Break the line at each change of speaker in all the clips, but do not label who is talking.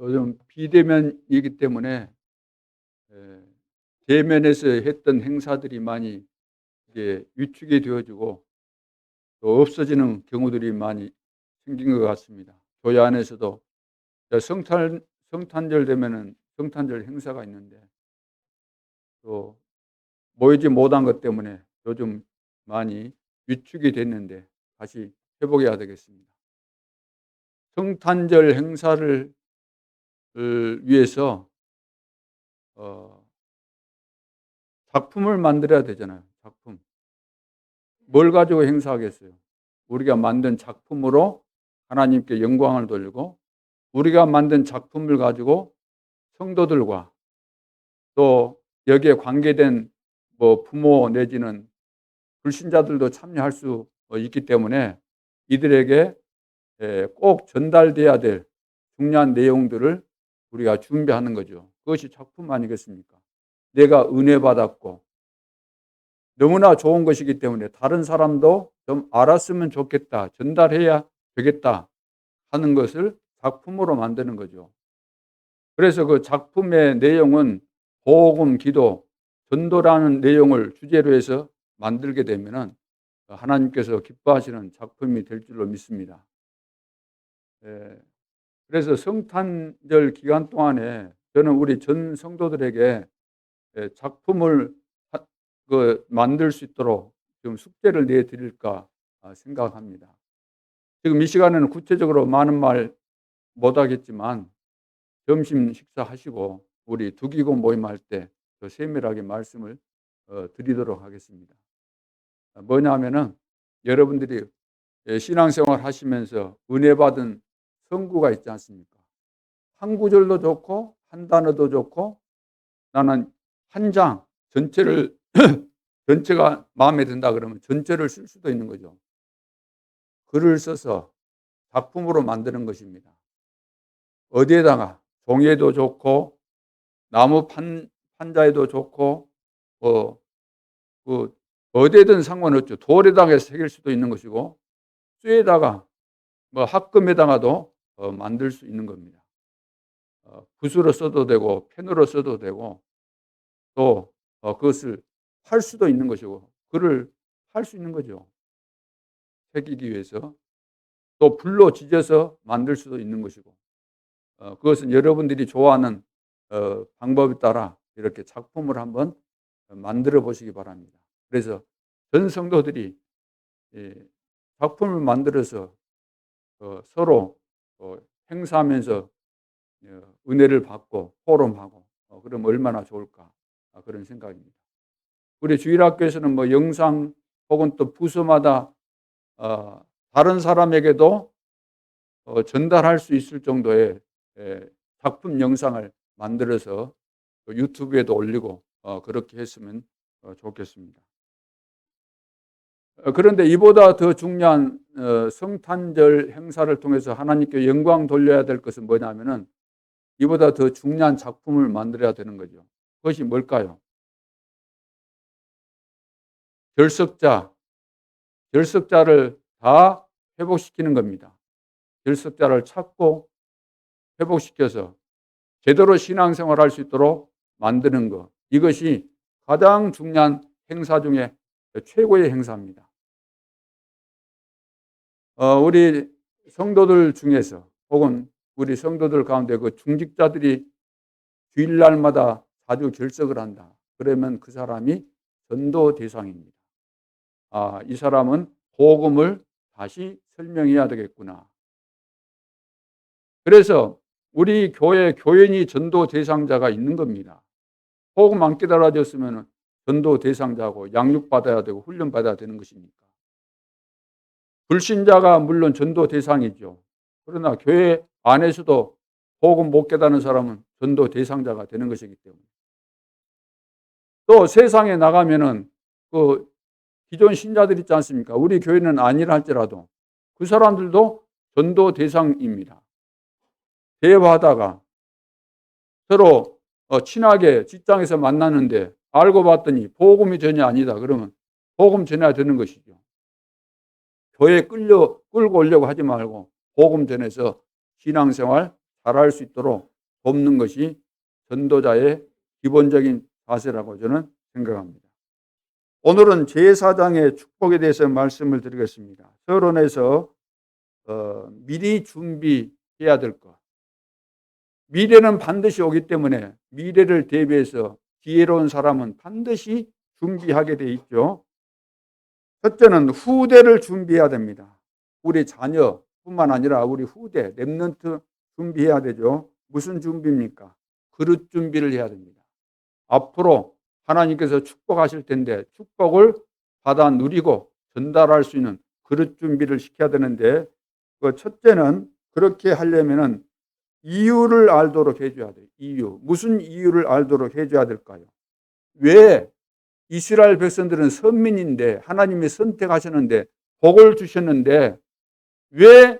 요즘 비대면이기 때문에 에, 대면에서 했던 행사들이 많이 이게 위축이 되어지고 또 없어지는 경우들이 많이 생긴 것 같습니다. 교회 안에서도 성탄절 되면은 성탄절 행사가 있는데 또 모이지 못한 것 때문에 요즘 많이 위축이 됐는데 다시 회복해야 되겠습니다. 성탄절 행사를 위해서 어, 작품을 만들어야 되잖아요. 작품. 뭘 가지고 행사하겠어요? 우리가 만든 작품으로 하나님께 영광을 돌리고 우리가 만든 작품을 가지고 성도들과 또 여기에 관계된 뭐 부모 내지는 불신자들도 참여할 수 있기 때문에 이들에게 꼭 전달돼야 될 중요한 내용들을 우리가 준비하는 거죠. 그것이 작품 아니겠습니까? 내가 은혜 받았고 너무나 좋은 것이기 때문에 다른 사람도 좀 알았으면 좋겠다, 전달해야 되겠다 하는 것을 작품으로 만드는 거죠. 그래서 그 작품의 내용은 복음, 기도, 전도라는 내용을 주제로 해서 만들게 되면은 하나님께서 기뻐하시는 작품이 될 줄로 믿습니다. 그래서 성탄절 기간 동안에 저는 우리 전 성도들에게 작품을 만들 수 있도록 좀 숙제를 내드릴까 생각합니다. 지금 이 시간에는 구체적으로 많은 말 못하겠지만 점심 식사하시고 우리 두기고 모임할 때 더 세밀하게 말씀을 드리도록 하겠습니다. 뭐냐면은 여러분들이 신앙생활 하시면서 은혜 받은 성구가 있지 않습니까? 한 구절도 좋고 한 단어도 좋고 나는 한 장 전체를 전체가 마음에 든다 그러면 전체를 쓸 수도 있는 거죠. 글을 써서 작품으로 만드는 것입니다. 어디에다가 종이에도 좋고 나무 판자에도 좋고 그 어디에든 상관없죠. 돌에다가 새길 수도 있는 것이고 쇠에다가 뭐 합금에다가도 만들 수 있는 겁니다. 붓으로 써도 되고 펜으로 써도 되고 또 그것을 팔 수도 있는 것이고 글을 팔 수 있는 거죠. 새기기 위해서 또 불로 지져서 만들 수도 있는 것이고 그것은 여러분들이 좋아하는 방법에 따라 이렇게 작품을 한번 만들어 보시기 바랍니다. 그래서 전 성도들이 작품을 만들어서 서로 행사하면서 은혜를 받고 포럼하고 그러면 얼마나 좋을까 그런 생각입니다. 우리 주일학교에서는 뭐 영상 혹은 또 부서마다 다른 사람에게도 전달할 수 있을 정도의 작품 영상을 만들어서 유튜브에도 올리고 그렇게 했으면 좋겠습니다. 그런데 이보다 더 중요한 성탄절 행사를 통해서 하나님께 영광 돌려야 될 것은 뭐냐면은 이보다 더 중요한 작품을 만들어야 되는 거죠. 그것이 뭘까요? 결석자를 다 회복시키는 겁니다. 결석자를 찾고 회복시켜서 제대로 신앙생활할 수 있도록 만드는 것. 이것이 가장 중요한 행사 중에 최고의 행사입니다. 우리 성도들 중에서 혹은 우리 성도들 가운데 그 중직자들이 주일날마다 자주 결석을 한다. 그러면 그 사람이 전도 대상입니다. 이 사람은 복음을 다시 설명해야 되겠구나. 그래서 우리 교회 교인이 전도 대상자가 있는 겁니다. 복음 안 깨달아졌으면 전도 대상자고 양육받아야 되고 훈련받아야 되는 것입니까? 불신자가 물론 전도 대상이죠. 그러나 교회 안에서도 복음 못 깨닫는 사람은 전도 대상자가 되는 것이기 때문에. 또 세상에 나가면은 그 기존 신자들 있지 않습니까? 우리 교회는 아니라 할지라도 그 사람들도 전도 대상입니다. 대화하다가 서로 친하게 직장에서 만났는데 알고 봤더니 복음이 전혀 아니다. 그러면 복음 전해야 되는 것이죠. 교회에 끌고 오려고 하지 말고 복음 전해서 신앙생활 잘할 수 있도록 돕는 것이 전도자의 기본적인 자세라고 저는 생각합니다. 오늘은 제4장의 축복에 대해서 말씀을 드리겠습니다. 서론에서 미리 준비해야 될 것. 미래는 반드시 오기 때문에 미래를 대비해서 지혜로운 사람은 반드시 준비하게 돼 있죠. 첫째는 후대를 준비해야 됩니다. 우리 자녀뿐만 아니라 우리 후대, 렘넌트 준비해야 되죠. 무슨 준비입니까? 그릇 준비를 해야 됩니다. 앞으로 하나님께서 축복하실 텐데 축복을 받아 누리고 전달할 수 있는 그릇 준비를 시켜야 되는데, 그 첫째는 그렇게 하려면은 이유를 알도록 해줘야 돼요. 이유. 무슨 이유를 알도록 해줘야 될까요? 왜 이스라엘 백성들은 선민인데 하나님이 선택하셨는데 복을 주셨는데 왜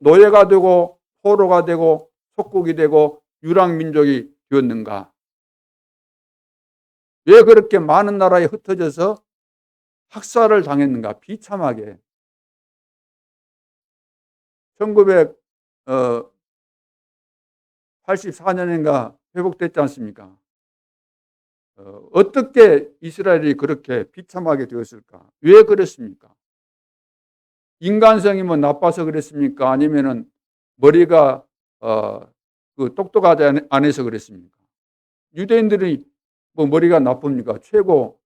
노예가 되고 포로가 되고 속국이 되고 유랑민족이 되었는가? 왜 그렇게 많은 나라에 흩어져서 학살을 당했는가? 비참하게. 1984년인가 회복됐지 않습니까? 어떻게 이스라엘이 그렇게 비참하게 되었을까? 왜 그랬습니까? 인간성이 뭐 나빠서 그랬습니까? 아니면은 머리가 똑똑하지 않아서 그랬습니까? 유대인들이 뭐 머리가 나쁩니까? 최고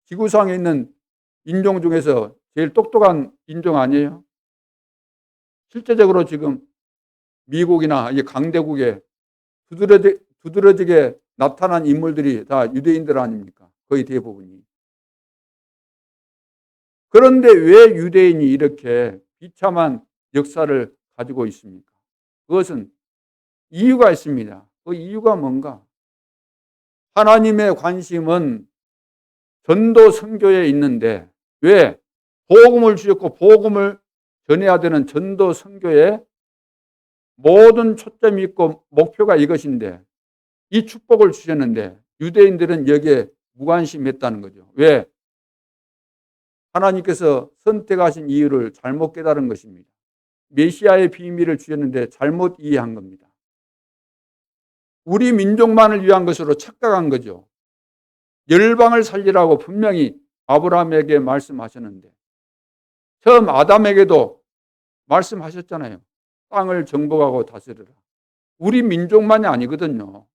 지구상에 있는 인종 중에서 제일 똑똑한 인종 아니에요? 실제적으로 지금 미국이나 강대국에 두드러지게 나타난 인물들이 다 유대인들 아닙니까? 거의 대부분이. 그런데 왜 유대인이 이렇게 비참한 역사를 가지고 있습니까? 그것은 이유가 있습니다. 그 이유가 뭔가? 하나님의 관심은 전도 선교에 있는데 왜? 복음을 주셨고 복음을 전해야 되는 전도 선교에 모든 초점이 있고 목표가 이것인데 이 축복을 주셨는데 유대인들은 여기에 무관심했다는 거죠. 왜? 하나님께서 선택하신 이유를 잘못 깨달은 것입니다. 메시아의 비밀을 주셨는데 잘못 이해한 겁니다. 우리 민족만을 위한 것으로 착각한 거죠. 열방을 살리라고 분명히 아브라함에게 말씀하셨는데 처음 아담에게도 말씀하셨잖아요. 땅을 정복하고 다스리라. 우리 민족만이 아니거든요.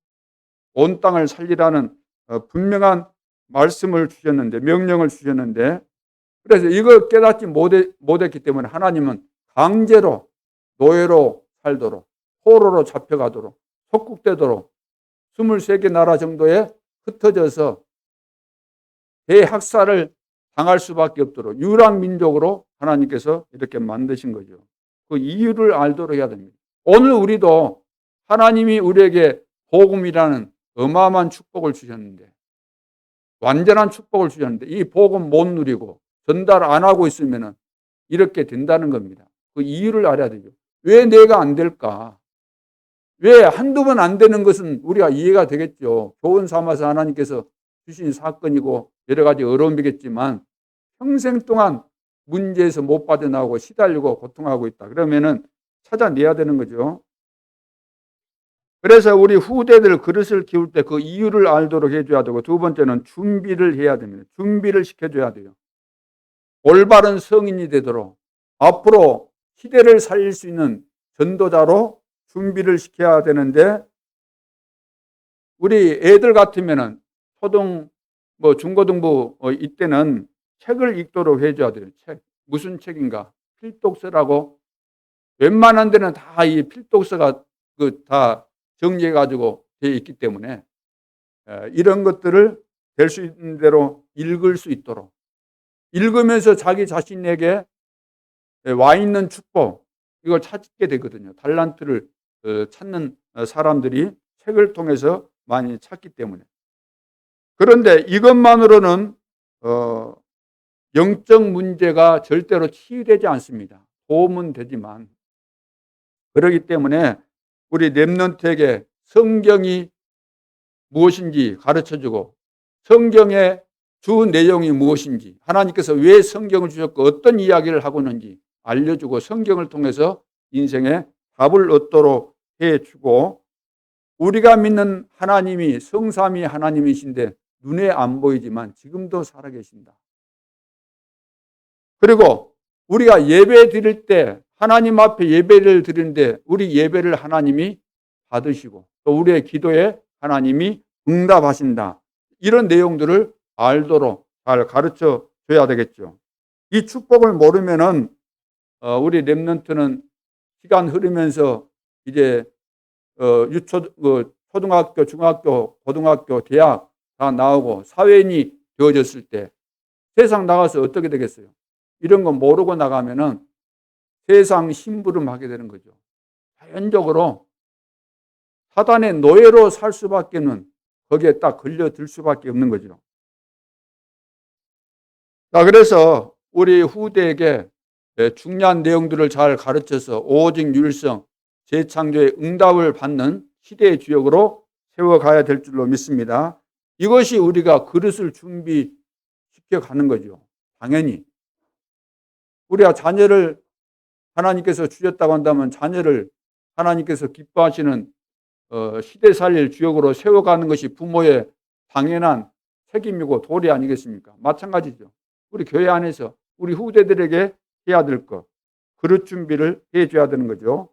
온 땅을 살리라는 분명한 말씀을 주셨는데, 명령을 주셨는데, 그래서 이걸 깨닫지 못했기 때문에 하나님은 강제로 노예로 살도록, 포로로 잡혀가도록, 속국되도록 23개 나라 정도에 흩어져서 대학살을 당할 수밖에 없도록 유랑민족으로 하나님께서 이렇게 만드신 거죠. 그 이유를 알도록 해야 됩니다. 오늘 우리도 하나님이 우리에게 복음이라는 어마어마한 축복을 주셨는데, 완전한 축복을 주셨는데 이 복음 못 누리고 전달 안 하고 있으면 이렇게 된다는 겁니다. 그 이유를 알아야 되죠. 왜 내가 안 될까? 왜 한두 번 안 되는 것은 우리가 이해가 되겠죠. 교훈 삼아서 하나님께서 주신 사건이고 여러 가지 어려움이겠지만 평생 동안 문제에서 못 빠져나오고 시달리고 고통하고 있다. 그러면은 찾아내야 되는 거죠. 그래서 우리 후대들 그릇을 키울 때 그 이유를 알도록 해줘야 되고, 두 번째는 준비를 해야 됩니다. 준비를 시켜줘야 돼요. 올바른 성인이 되도록 앞으로 시대를 살릴 수 있는 전도자로 준비를 시켜야 되는데, 우리 애들 같으면은 중고등부 이때는 책을 읽도록 해줘야 돼요. 책. 무슨 책인가? 필독서라고. 웬만한 데는 다 이 필독서가 다 정리해가지고 되어 있기 때문에 이런 것들을 될 수 있는 대로 읽을 수 있도록, 읽으면서 자기 자신에게 와 있는 축복, 이걸 찾게 되거든요. 달란트를 찾는 사람들이 책을 통해서 많이 찾기 때문에. 그런데 이것만으로는 영적 문제가 절대로 치유되지 않습니다. 도움은 되지만. 그렇기 때문에 우리 렘넌트에게 성경이 무엇인지 가르쳐주고, 성경의 주 내용이 무엇인지, 하나님께서 왜 성경을 주셨고 어떤 이야기를 하고 있는지 알려주고 성경을 통해서 인생의 답을 얻도록 해주고, 우리가 믿는 하나님이 성삼위 하나님이신데 눈에 안 보이지만 지금도 살아계신다. 그리고 우리가 예배 드릴 때 하나님 앞에 예배를 드리는데 우리 예배를 하나님이 받으시고 또 우리의 기도에 하나님이 응답하신다. 이런 내용들을 알도록 잘 가르쳐 줘야 되겠죠. 이 축복을 모르면은 우리 렘넌트는 시간 흐르면서 이제 초등학교, 중학교, 고등학교, 대학 다 나오고 사회인이 되어졌을 때 세상 나가서 어떻게 되겠어요? 이런 거 모르고 나가면은 세상 심부름하게 되는 거죠. 자연적으로 사단의 노예로 살 수밖에는 거기에 딱 걸려들 수밖에 없는 거죠. 자, 그래서 우리 후대에게 중요한 내용들을 잘 가르쳐서 오직 율성, 재창조의 응답을 받는 시대의 주역으로 세워가야 될 줄로 믿습니다. 이것이 우리가 그릇을 준비시켜 가는 거죠. 당연히. 우리가 자녀를 하나님께서 주셨다고 한다면 자녀를 하나님께서 기뻐하시는 시대 살릴 주역으로 세워가는 것이 부모의 당연한 책임이고 도리 아니겠습니까? 마찬가지죠. 우리 교회 안에서 우리 후대들에게 해야 될 것, 그릇 준비를 해줘야 되는 거죠.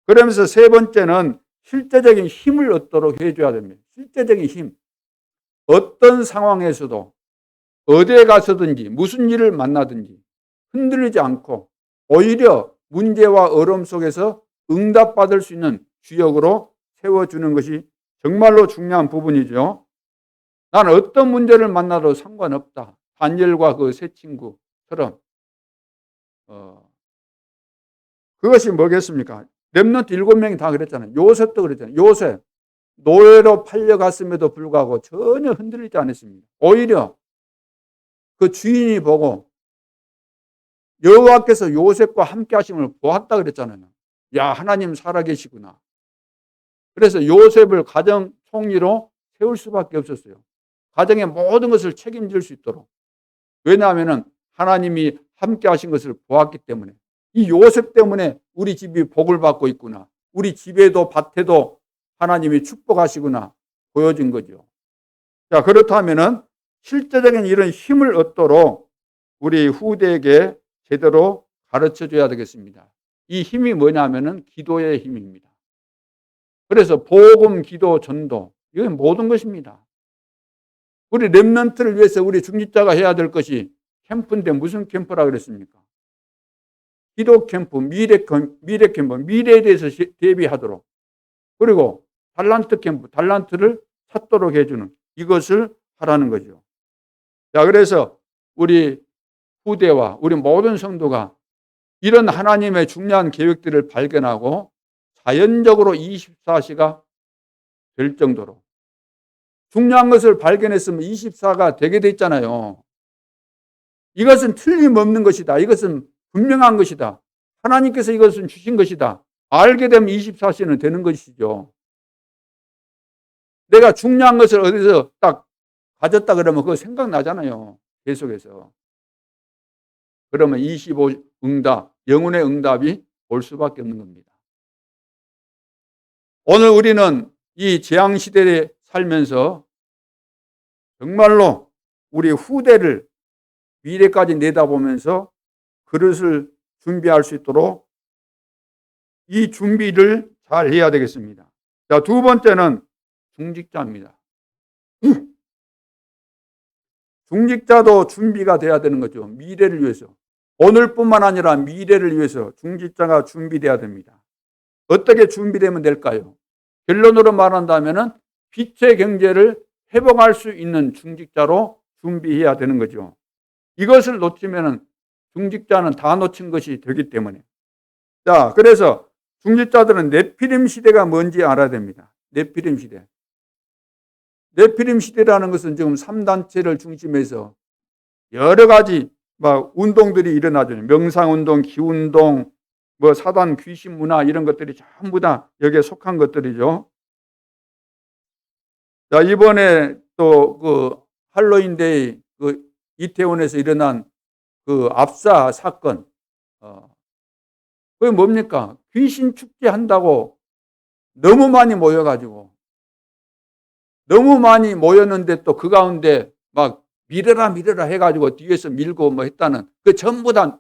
그러면서 세 번째는 실제적인 힘을 얻도록 해줘야 됩니다. 실제적인 힘. 어떤 상황에서도 어디에 가서든지 무슨 일을 만나든지 흔들리지 않고 오히려 문제와 어려움 속에서 응답받을 수 있는 주역으로 세워주는 것이 정말로 중요한 부분이죠. 나는 어떤 문제를 만나도 상관없다. 단열과 그 새 친구처럼 그것이 뭐겠습니까? 렘넌트 7명이 다 그랬잖아요. 요셉도 그랬잖아요. 요셉 노예로 팔려갔음에도 불구하고 전혀 흔들리지 않았습니다. 오히려 그 주인이 보고 여호와께서 요셉과 함께 하심을 보았다 그랬잖아요. 야, 하나님 살아계시구나. 그래서 요셉을 가정 총리로 세울 수밖에 없었어요. 가정의 모든 것을 책임질 수 있도록. 왜냐하면 하나님이 함께 하신 것을 보았기 때문에. 이 요셉 때문에 우리 집이 복을 받고 있구나. 우리 집에도 밭에도 하나님이 축복하시구나 보여진 거죠. 자, 그렇다면은 실제적인 이런 힘을 얻도록 우리 후대에게 제대로 가르쳐 줘야 되겠습니다. 이 힘이 뭐냐면은 기도의 힘입니다. 그래서 복음, 기도, 전도 이건 모든 것입니다. 우리 렘넌트를 위해서 우리 중직자가 해야 될 것이 캠프인데 무슨 캠프라 그랬습니까? 기도 캠프, 미래 캠프, 미래에 대해서 대비하도록. 그리고 달란트 캠프, 달란트를 찾도록 해주는 이것을 하라는 거죠. 자, 그래서 우리 후대와 우리 모든 성도가 이런 하나님의 중요한 계획들을 발견하고 자연적으로 24시가 될 정도로 중요한 것을 발견했으면 24가 되게 돼 있잖아요. 이것은 틀림없는 것이다. 이것은 분명한 것이다. 하나님께서 이것은 주신 것이다. 알게 되면 24시는 되는 것이죠. 내가 중요한 것을 어디서 딱 가졌다 그러면 그거 생각나잖아요. 계속해서. 그러면 25 응답, 영혼의 응답이 올 수밖에 없는 겁니다. 오늘 우리는 이 재앙시대에 살면서 정말로 우리 후대를 미래까지 내다보면서 그릇을 준비할 수 있도록 이 준비를 잘 해야 되겠습니다. 자, 두 번째는 중직자입니다. 중직자도 준비가 돼야 되는 거죠. 미래를 위해서. 오늘뿐만 아니라 미래를 위해서 중직자가 준비돼야 됩니다. 어떻게 준비되면 될까요? 결론으로 말한다면 빛의 경제를 회복할 수 있는 중직자로 준비해야 되는 거죠. 이것을 놓치면 중직자는 다 놓친 것이 되기 때문에. 자, 그래서 중직자들은 네피림 시대가 뭔지 알아야 됩니다. 네피림 시대. 네피림 시대라는 것은 지금 3단체를 중심해서 여러 가지 막 운동들이 일어나죠. 명상운동, 기운동, 뭐 사단 귀신 문화 이런 것들이 전부 다 여기에 속한 것들이죠. 자, 이번에 또 그 할로윈데이 그 이태원에서 일어난 그 압사 사건, 그게 뭡니까? 귀신 축제 한다고 너무 많이 모여가지고 너무 많이 모였는데 또 그 가운데 막 밀어라 해가지고 뒤에서 밀고 뭐 했다는 그 전부 다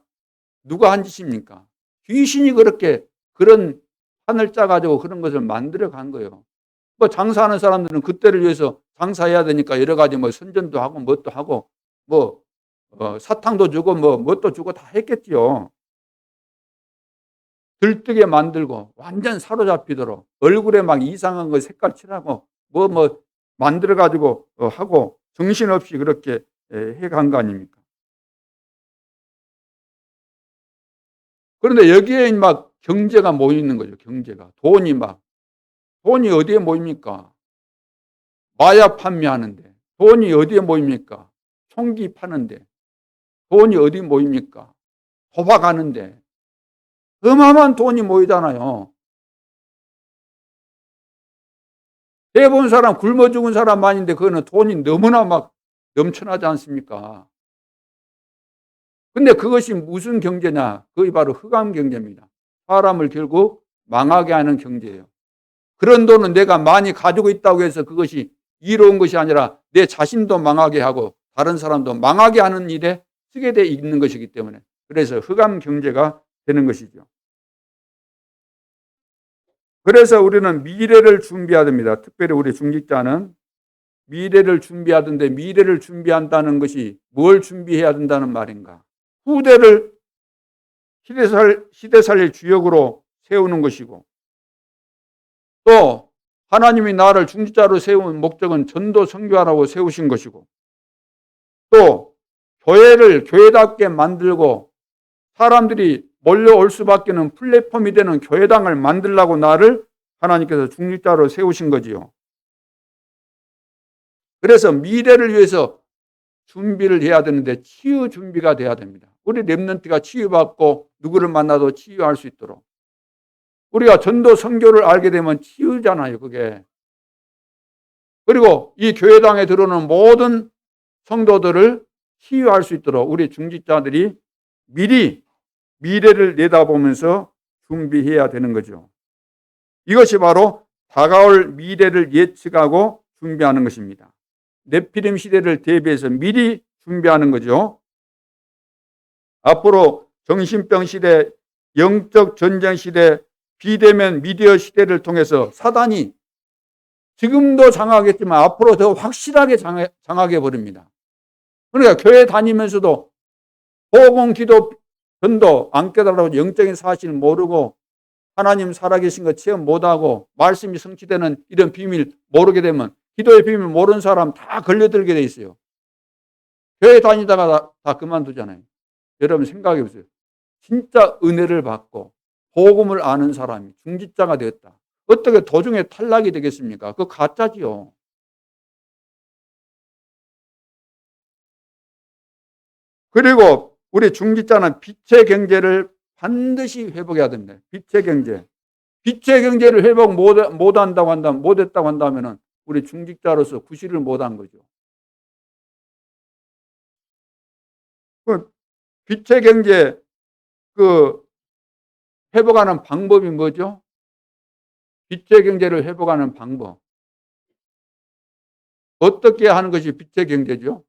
누가 한 짓입니까? 귀신이 그렇게 그런 판을 짜가지고 그런 것을 만들어 간 거예요. 뭐 장사하는 사람들은 그때를 위해서 장사해야 되니까 여러 가지 뭐 선전도 하고 뭣도 하고 뭐 사탕도 주고 뭐 뭣도 주고 다 했겠지요. 들뜨게 만들고 완전 사로잡히도록 얼굴에 막 이상한 거 색깔 칠하고 뭐 만들어 가지고 하고 정신없이 그렇게 해간 거 아닙니까? 그런데 여기에 막 경제가 모여 있는 거죠. 경제가 돈이 어디에 모입니까? 마약 판매하는데 돈이 어디에 모입니까? 총기 파는데 돈이 어디 모입니까? 도박하는데 어마어마한 돈이 모이잖아요. 대부분 사람 굶어 죽은 사람 많은데 그거는 돈이 너무나 막 넘쳐나지 않습니까? 근데 그것이 무슨 경제냐? 그게 바로 흑암 경제입니다. 사람을 결국 망하게 하는 경제예요. 그런 돈은 내가 많이 가지고 있다고 해서 그것이 이로운 것이 아니라 내 자신도 망하게 하고 다른 사람도 망하게 하는 일에 쓰게 돼 있는 것이기 때문에 그래서 흑암 경제가 되는 것이죠. 그래서 우리는 미래를 준비해야 됩니다. 특별히 우리 중직자는 미래를 준비하던데 미래를 준비한다는 것이 뭘 준비해야 된다는 말인가? 후대를 시대 살릴 주역으로 세우는 것이고 또 하나님이 나를 중직자로 세운 목적은 전도 선교하라고 세우신 것이고 또 교회를 교회답게 만들고 사람들이 몰려올 수밖에는 플랫폼이 되는 교회당을 만들라고 나를 하나님께서 중직자로 세우신 거지요. 그래서 미래를 위해서 준비를 해야 되는데 치유 준비가 돼야 됩니다. 우리 렘넌트가 치유받고 누구를 만나도 치유할 수 있도록 우리가 전도 선교를 알게 되면 치유잖아요. 그게. 그리고 이 교회당에 들어오는 모든 성도들을 치유할 수 있도록 우리 중직자들이 미리 미래를 내다보면서 준비해야 되는 거죠. 이것이 바로 다가올 미래를 예측하고 준비하는 것입니다. 네피림 시대를 대비해서 미리 준비하는 거죠. 앞으로 정신병 시대, 영적 전쟁 시대, 비대면 미디어 시대를 통해서 사단이 지금도 장악했지만 앞으로 더 확실하게 장악해 버립니다. 그러니까 교회 다니면서도 복음, 기도, 전도 안 깨달아서 영적인 사실 모르고 하나님 살아계신 거 체험 못하고 말씀이 성취되는 이런 비밀 모르게 되면 기도의 비밀 모르는 사람 다 걸려들게 돼 있어요. 교회 다니다가 다 그만두잖아요. 여러분 생각해 보세요. 진짜 은혜를 받고 복음을 아는 사람이 중직자가 되었다. 어떻게 도중에 탈락이 되겠습니까? 그거 가짜지요. 그리고 우리 중직자는 빛의 경제를 반드시 회복해야 됩니다. 빛의 경제. 빛의 경제를 회복 못한다고 한다면, 못했다고 한다면 우리 중직자로서 구실을 못한 거죠. 그 빛의 경제 회복하는 방법이 뭐죠? 빛의 경제를 회복하는 방법. 어떻게 하는 것이 빛의 경제죠?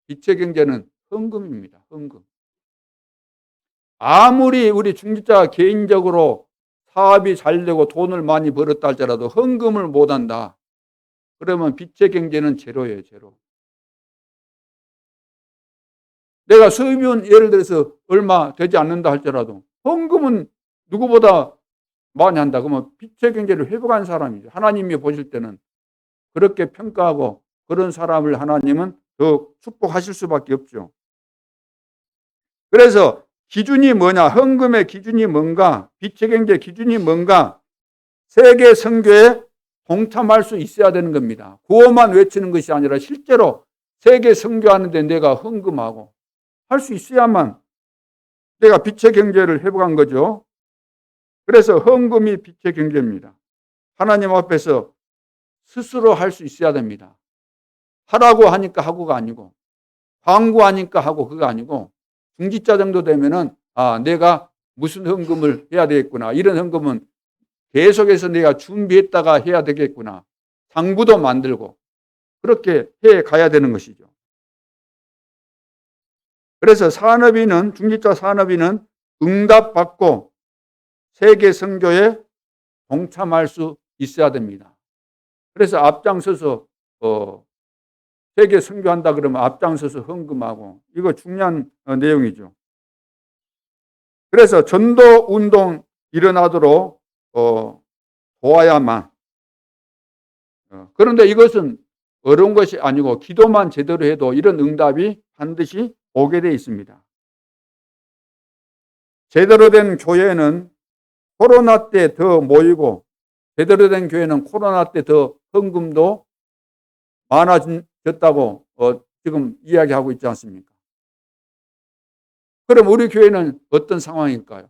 빛의 경제는 헌금입니다. 헌금. 아무리 우리 중직자가 개인적으로 사업이 잘 되고 돈을 많이 벌었다 할지라도 헌금을 못한다. 그러면 빛의 경제는 제로예요. 제로. 내가 수입이 예를 들어서 얼마 되지 않는다 할지라도 헌금은 누구보다 많이 한다. 그러면 빛의 경제를 회복한 사람이죠. 하나님이 보실 때는 그렇게 평가하고 그런 사람을 하나님은 더 축복하실 수밖에 없죠. 그래서 기준이 뭐냐? 헌금의 기준이 뭔가? 빛의 경제 기준이 뭔가? 세계 선교에 동참할 수 있어야 되는 겁니다. 구호만 외치는 것이 아니라 실제로 세계 선교하는데 내가 헌금하고 할 수 있어야만 내가 빛의 경제를 회복한 거죠. 그래서 헌금이 빛의 경제입니다. 하나님 앞에서 스스로 할 수 있어야 됩니다. 하라고 하니까 하고가 아니고 광고하니까 하고 그거 아니고 중직자 정도 되면은 내가 무슨 헌금을 해야 되겠구나. 이런 헌금은 계속해서 내가 준비했다가 해야 되겠구나. 장부도 만들고 그렇게 해 가야 되는 것이죠. 그래서 산업인은, 중직자 산업인은 응답받고 세계 선교에 동참할 수 있어야 됩니다. 그래서 앞장서서 세계 선교한다 그러면 앞장서서 헌금하고, 이거 중요한 내용이죠. 그래서 전도 운동 일어나도록 도와야만. 그런데 이것은 어려운 것이 아니고 기도만 제대로 해도 이런 응답이 반드시 오게 되어 있습니다. 제대로 된 교회는 코로나 때 더 모이고, 제대로 된 교회는 코로나 때 더 헌금도 많아졌다고 지금 이야기하고 있지 않습니까? 그럼 우리 교회는 어떤 상황일까요?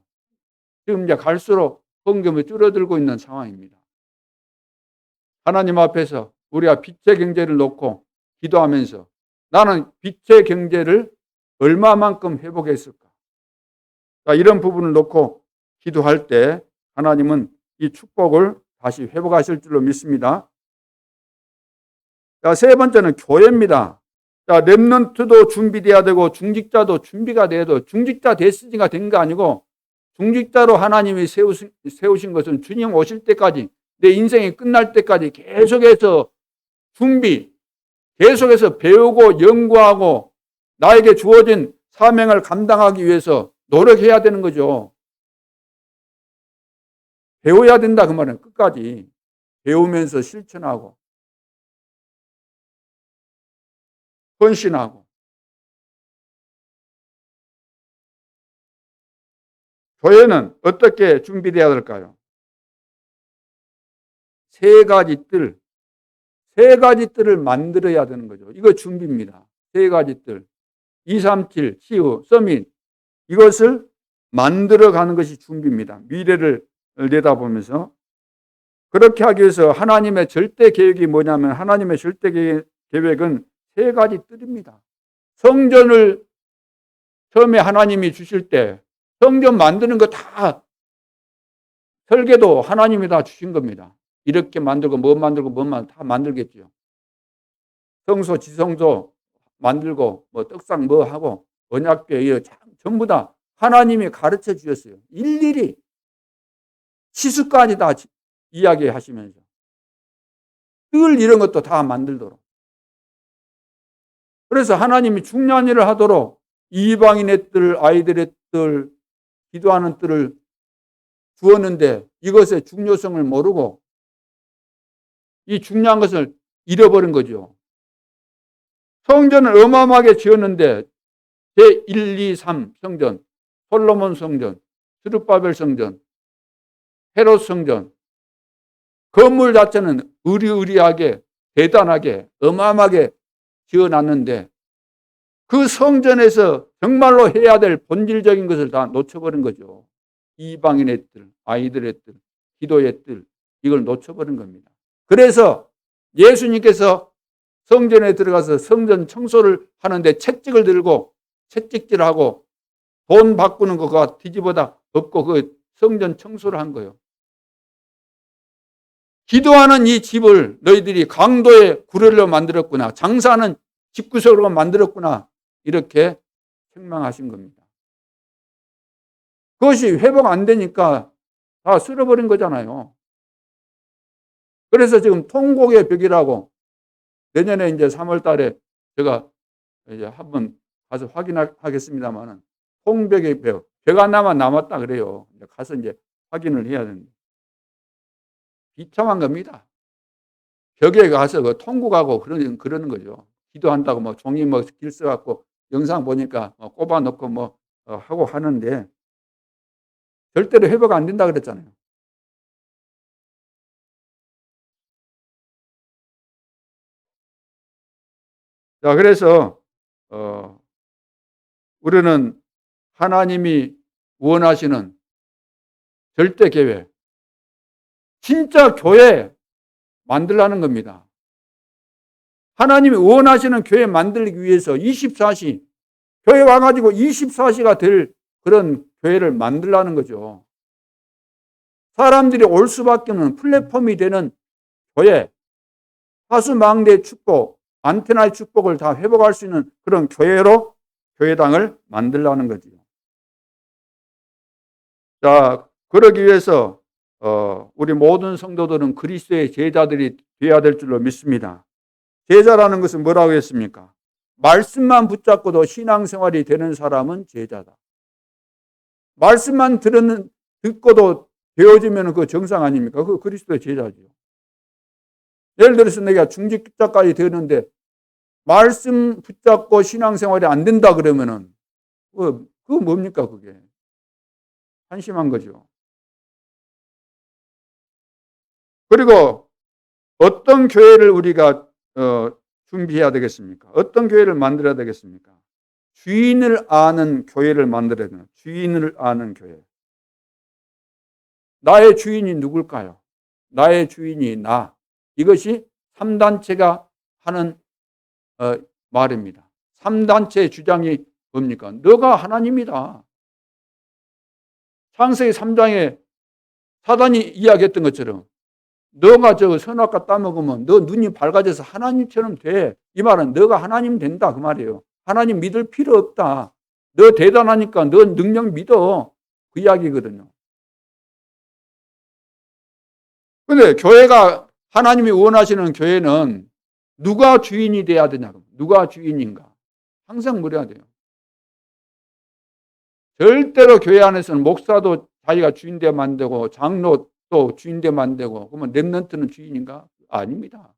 지금 이제 갈수록 헌금이 줄어들고 있는 상황입니다. 하나님 앞에서 우리가 빛의 경제를 놓고 기도하면서 나는 빛의 경제를 얼마만큼 회복했을까? 이런 부분을 놓고 기도할 때 하나님은 이 축복을 다시 회복하실 줄로 믿습니다. 세 번째는 교회입니다. 렘넌트도 준비돼야 되고 중직자도 준비가 돼도, 중직자 됐으니까 된 거 아니고 중직자로 하나님이 세우신 것은 주님 오실 때까지, 내 인생이 끝날 때까지 계속해서 준비, 계속해서 배우고 연구하고 나에게 주어진 사명을 감당하기 위해서 노력해야 되는 거죠. 배워야 된다 그 말은 끝까지 배우면서 실천하고 헌신하고. 교회는 어떻게 준비되어야 될까요? 세 가지 뜰을 만들어야 되는 거죠. 이거 준비입니다. 세 가지 뜰. 237, 시우, 서밋. 이것을 만들어가는 것이 준비입니다. 미래를 내다보면서. 그렇게 하기 위해서 하나님의 절대 계획이 뭐냐면, 하나님의 절대 계획은 세 가지 뜰입니다. 성전을 처음에 하나님이 주실 때 성전 만드는 거 다 설계도 하나님이 다 주신 겁니다. 이렇게 만들고 다 만들겠죠. 성소, 지성소 만들고 떡상 하고 언약궤 전부 다 하나님이 가르쳐 주셨어요. 일일이 시수까지 다 이야기하시면서 뜰 이런 것도 다 만들도록. 그래서 하나님이 중요한 일을 하도록 이방인의 뜰, 아이들의 뜰, 기도하는 뜰을 주었는데 이것의 중요성을 모르고 이 중요한 것을 잃어버린 거죠. 성전을 어마어마하게 지었는데 제1, 2, 3 성전, 솔로몬 성전, 스룹바벨 성전, 헤롯 성전, 건물 자체는 의리의리하게 대단하게 어마어마하게 지어놨는데 그 성전에서 정말로 해야 될 본질적인 것을 다 놓쳐버린 거죠. 이방인의 뜰, 아이들의 뜰, 기도의 뜰, 이걸 놓쳐버린 겁니다. 그래서 예수님께서 성전에 들어가서 성전 청소를 하는데 채찍을 들고 채찍질하고 돈 바꾸는 것과 뒤집어다 엎고 그 성전 청소를 한 거예요. 기도하는 이 집을 너희들이 강도의 구례로 만들었구나, 장사하는 집구석으로 만들었구나, 이렇게 책망하신 겁니다. 그것이 회복 안 되니까 다 쓸어버린 거잖아요. 그래서 지금 통곡의 벽이라고, 내년에 이제 3월 달에 제가 이제 한번 가서 확인하겠습니다만은, 통벽의 벽, 벽 하나만 남았다 그래요. 가서 이제 확인을 해야 됩니다. 비참한 겁니다. 벽에 가서 그 통곡하고 그러는 거죠. 기도한다고 종이 길 써갖고 영상 보니까 꼽아 놓고 하고 하는데 절대로 회복 안 된다 그랬잖아요. 자, 그래서 우리는 하나님이 원하시는 절대 계획, 진짜 교회 만들라는 겁니다. 하나님이 원하시는 교회 만들기 위해서 24시, 교회 와가지고 24시가 될 그런 교회를 만들라는 거죠. 사람들이 올 수밖에 없는 플랫폼이 되는 교회, 하수망대의 축복, 안테나의 축복을 다 회복할 수 있는 그런 교회로 교회당을 만들라는 거지요. 자, 그러기 위해서 우리 모든 성도들은 그리스도의 제자들이 되어야 될 줄로 믿습니다. 제자라는 것은 뭐라고 했습니까? 말씀만 붙잡고도 신앙생활이 되는 사람은 제자다. 말씀만 듣고도 되어지면 그 정상 아닙니까? 그 그리스도의 제자죠. 예를 들어서 내가 중직자까지 되었는데 말씀 붙잡고 신앙생활이 안 된다 그러면은 그거 뭡니까 그게? 한심한 거죠. 그리고 어떤 교회를 우리가 준비해야 되겠습니까? 어떤 교회를 만들어야 되겠습니까? 주인을 아는 교회를 만들어야 돼요. 주인을 아는 교회. 나의 주인이 누굴까요? 나의 주인이 나. 이것이 3단체가 하는 말입니다. 3단체의 주장이 뭡니까? 너가 하나님이다. 창세기 3장에 사단이 이야기했던 것처럼 너가 저 선악과 따먹으면 너 눈이 밝아져서 하나님처럼 돼. 이 말은 너가 하나님 된다 그 말이에요. 하나님 믿을 필요 없다. 너 대단하니까 너 능력 믿어. 그 이야기거든요. 근데 교회가 하나님이 원하시는 교회는 누가 주인이 돼야 되냐고. 누가 주인인가. 항상 물어야 돼요. 절대로 교회 안에서는 목사도 자기가 주인 되면 안 되고 장로도 주인 되면 안 되고 그러면 렘넌트는 주인인가? 아닙니다.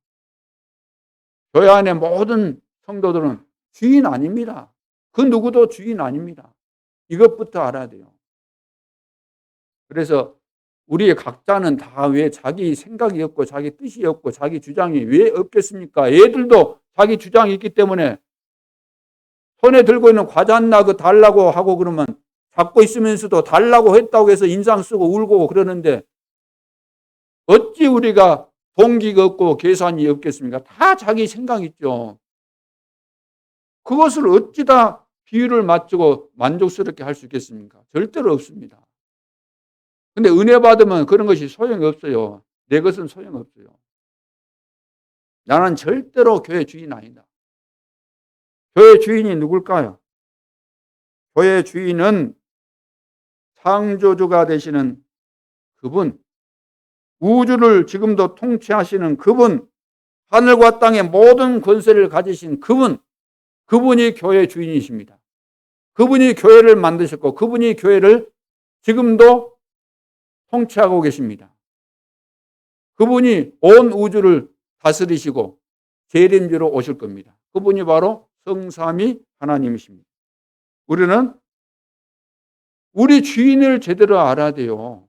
교회 안에 모든 성도들은 주인 아닙니다. 그 누구도 주인 아닙니다. 이것부터 알아야 돼요. 그래서 우리의 각자는 다 왜 자기 생각이 없고 자기 뜻이 없고 자기 주장이 왜 없겠습니까? 애들도 자기 주장이 있기 때문에 손에 들고 있는 과자 하나 그 달라고 하고 그러면 잡고 있으면서도 달라고 했다고 해서 인상 쓰고 울고 그러는데 어찌 우리가 동기가 없고 계산이 없겠습니까? 다 자기 생각이 있죠. 그것을 어찌다 비율을 맞추고 만족스럽게 할 수 있겠습니까? 절대로 없습니다. 근데 은혜 받으면 그런 것이 소용이 없어요. 내 것은 소용없어요. 나는 절대로 교회 주인 아니다. 교회 주인이 누굴까요? 교회 주인은 창조주가 되시는 그분, 우주를 지금도 통치하시는 그분, 하늘과 땅의 모든 권세를 가지신 그분, 그분이 교회 주인이십니다. 그분이 교회를 만드셨고 그분이 교회를 지금도 통치하고 계십니다. 그분이 온 우주를 다스리시고 재림주로 오실 겁니다. 그분이 바로 성삼위 하나님이십니다. 우리는 우리 주인을 제대로 알아야 돼요.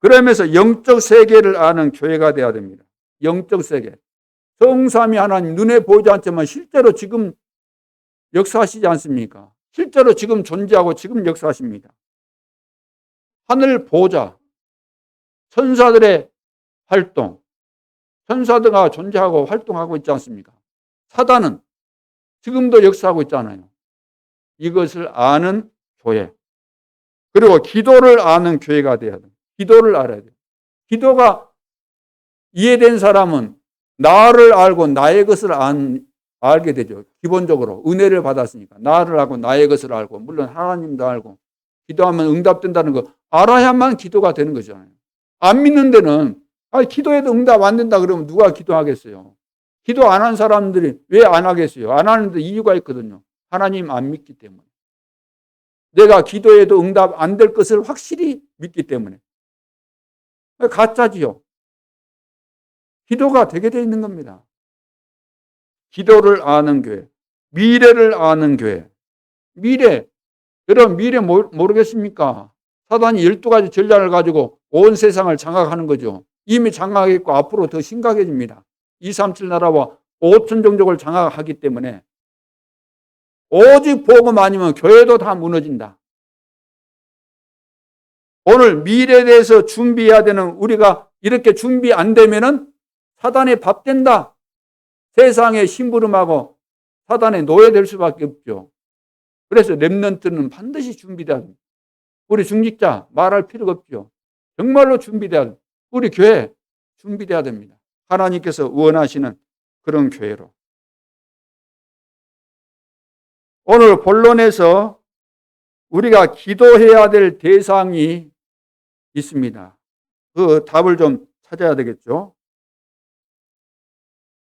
그러면서 영적 세계를 아는 교회가 되어야 됩니다. 영적 세계. 성삼위 하나님 눈에 보이지 않지만 실제로 지금 역사하시지 않습니까? 실제로 지금 존재하고 지금 역사하십니다. 하늘 보좌, 천사들의 활동, 천사들과 존재하고 활동하고 있지 않습니까? 사단은 지금도 역사하고 있잖아요. 이것을 아는 교회. 그리고 기도를 아는 교회가 돼야 돼요. 기도를 알아야 돼요. 기도가 이해된 사람은 나를 알고 나의 것을 알게 되죠. 기본적으로 은혜를 받았으니까 나를 알고 나의 것을 알고 물론 하나님도 알고 기도하면 응답된다는 거 알아야만 기도가 되는 거잖아요. 안 믿는 데는 기도해도 응답 안 된다 그러면 누가 기도하겠어요. 기도 안 한 사람들이 왜 안 하겠어요. 안 하는데 이유가 있거든요. 하나님 안 믿기 때문에. 내가 기도해도 응답 안 될 것을 확실히 믿기 때문에. 가짜지요. 기도가 되게 되어 있는 겁니다. 기도를 아는 교회, 미래를 아는 교회. 미래, 여러분 미래 모르겠습니까? 사단이 12가지 전략을 가지고 온 세상을 장악하는 거죠. 이미 장악했고 앞으로 더 심각해집니다. 237 나라와 5천 종족을 장악하기 때문에 오직 복음 아니면 교회도 다 무너진다. 오늘 미래에 대해서 준비해야 되는 우리가 이렇게 준비 안 되면은 사단의 밥 된다. 세상의 심부름하고 사단의 노예될 수밖에 없죠. 그래서 렘넌트는 반드시 준비돼야 합니다. 우리 중직자 말할 필요가 없죠. 정말로 준비돼야 합니다. 우리 교회 준비돼야 됩니다. 하나님께서 원하시는 그런 교회로. 오늘 본론에서 우리가 기도해야 될 대상이 있습니다. 그 답을 좀 찾아야 되겠죠.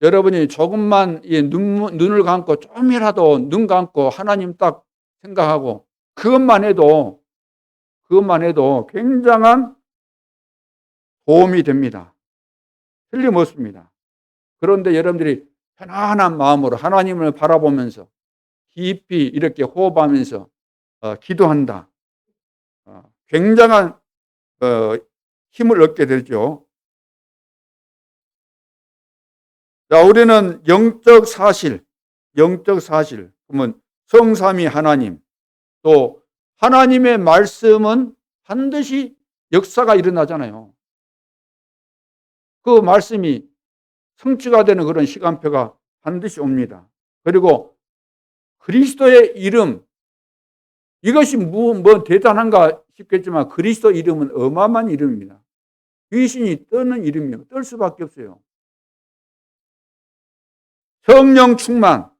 여러분이 조금만 눈을 감고 좀이라도 눈 감고 하나님 딱 생각하고 그것만 해도 굉장한 도움이 됩니다. 틀림없습니다. 그런데 여러분들이 편안한 마음으로 하나님을 바라보면서 깊이 이렇게 호흡하면서 기도한다. 굉장한 힘을 얻게 되죠. 자, 우리는 영적 사실, 그러면 성삼위 하나님, 또 하나님의 말씀은 반드시 역사가 일어나잖아요. 그 말씀이 성취가 되는 그런 시간표가 반드시 옵니다. 그리고 그리스도의 이름, 이것이 뭐 대단한가 싶겠지만 그리스도 이름은 어마어마한 이름입니다. 귀신이 떠는 이름이에요. 떨 수밖에 없어요. 성령 충만,